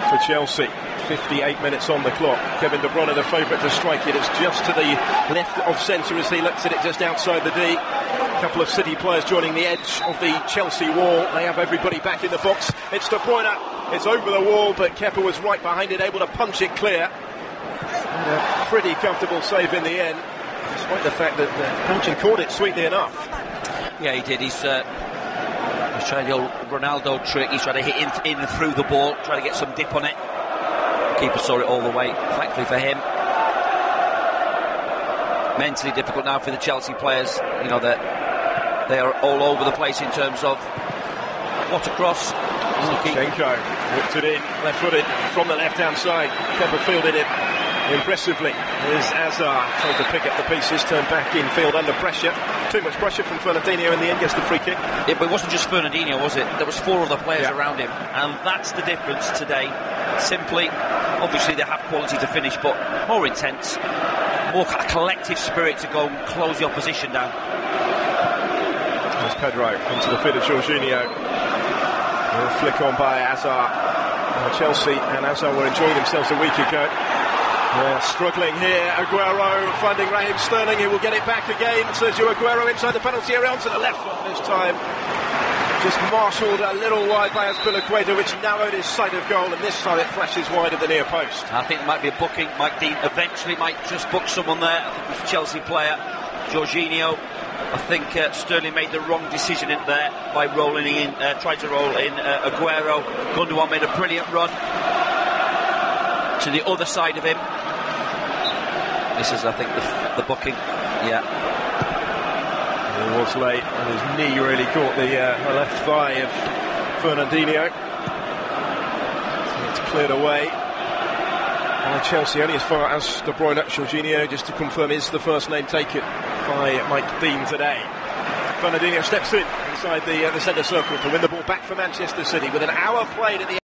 for Chelsea. 58 minutes on the clock. Kevin De Bruyne, the favourite to strike it. It's just to the left of centre as he looks at it just outside the D. A couple of City players joining the edge of the Chelsea wall. They have everybody back in the box. It's De Bruyne. It's over the wall, but Kepa was right behind it, able to punch it clear. And a pretty comfortable save in the end, despite the fact that Belgian caught it sweetly enough. Yeah, he did. He's tried the old Ronaldo trick. He's tried to hit in and through the ball, try to get some dip on it. Keeper saw it all the way, thankfully for him. Mentally difficult now for the Chelsea players. You know that they are all over the place in terms of what a cross. Zinchenko whipped it in, left-footed from the left-hand side. Kepa fielded it impressively. Here's Azar trying to pick up the pieces, turned back in field under pressure. Too much pressure from Fernandinho in the end, gets the free kick. Yeah, but it wasn't just Fernandinho, was it? There was 4 other players around him, and that's the difference today. Simply, obviously they have quality to finish, but more intense, more kind of collective spirit to go and close the opposition down. There's Pedro into the feet of Jorginho. A flick on by Azar. Chelsea and Azar were enjoying themselves a week ago. They're struggling here. Aguero finding Raheem Sterling, who will get it back again. Sergio Aguero inside the penalty area onto the left foot this time. Just marshalled a little wide by Azpilicueta, which narrowed his sight of goal, and this time it flashes wide of the near post. I think there might be a booking. Mike Dean eventually might just book someone there. I think it was a Chelsea player, Jorginho. I think Sterling made the wrong decision in there by rolling in, tried to roll in Aguero. Gundogan made a brilliant run to the other side of him. This is, I think, the booking. Yeah. He was late, and his knee really caught the left thigh of Fernandinho. So it's cleared away by Chelsea, only as far as De Bruyne. Jorginho, just to confirm, is the first name taken by Mike Dean today. Fernandinho steps in inside the centre circle to win the ball back for Manchester City with an hour played at the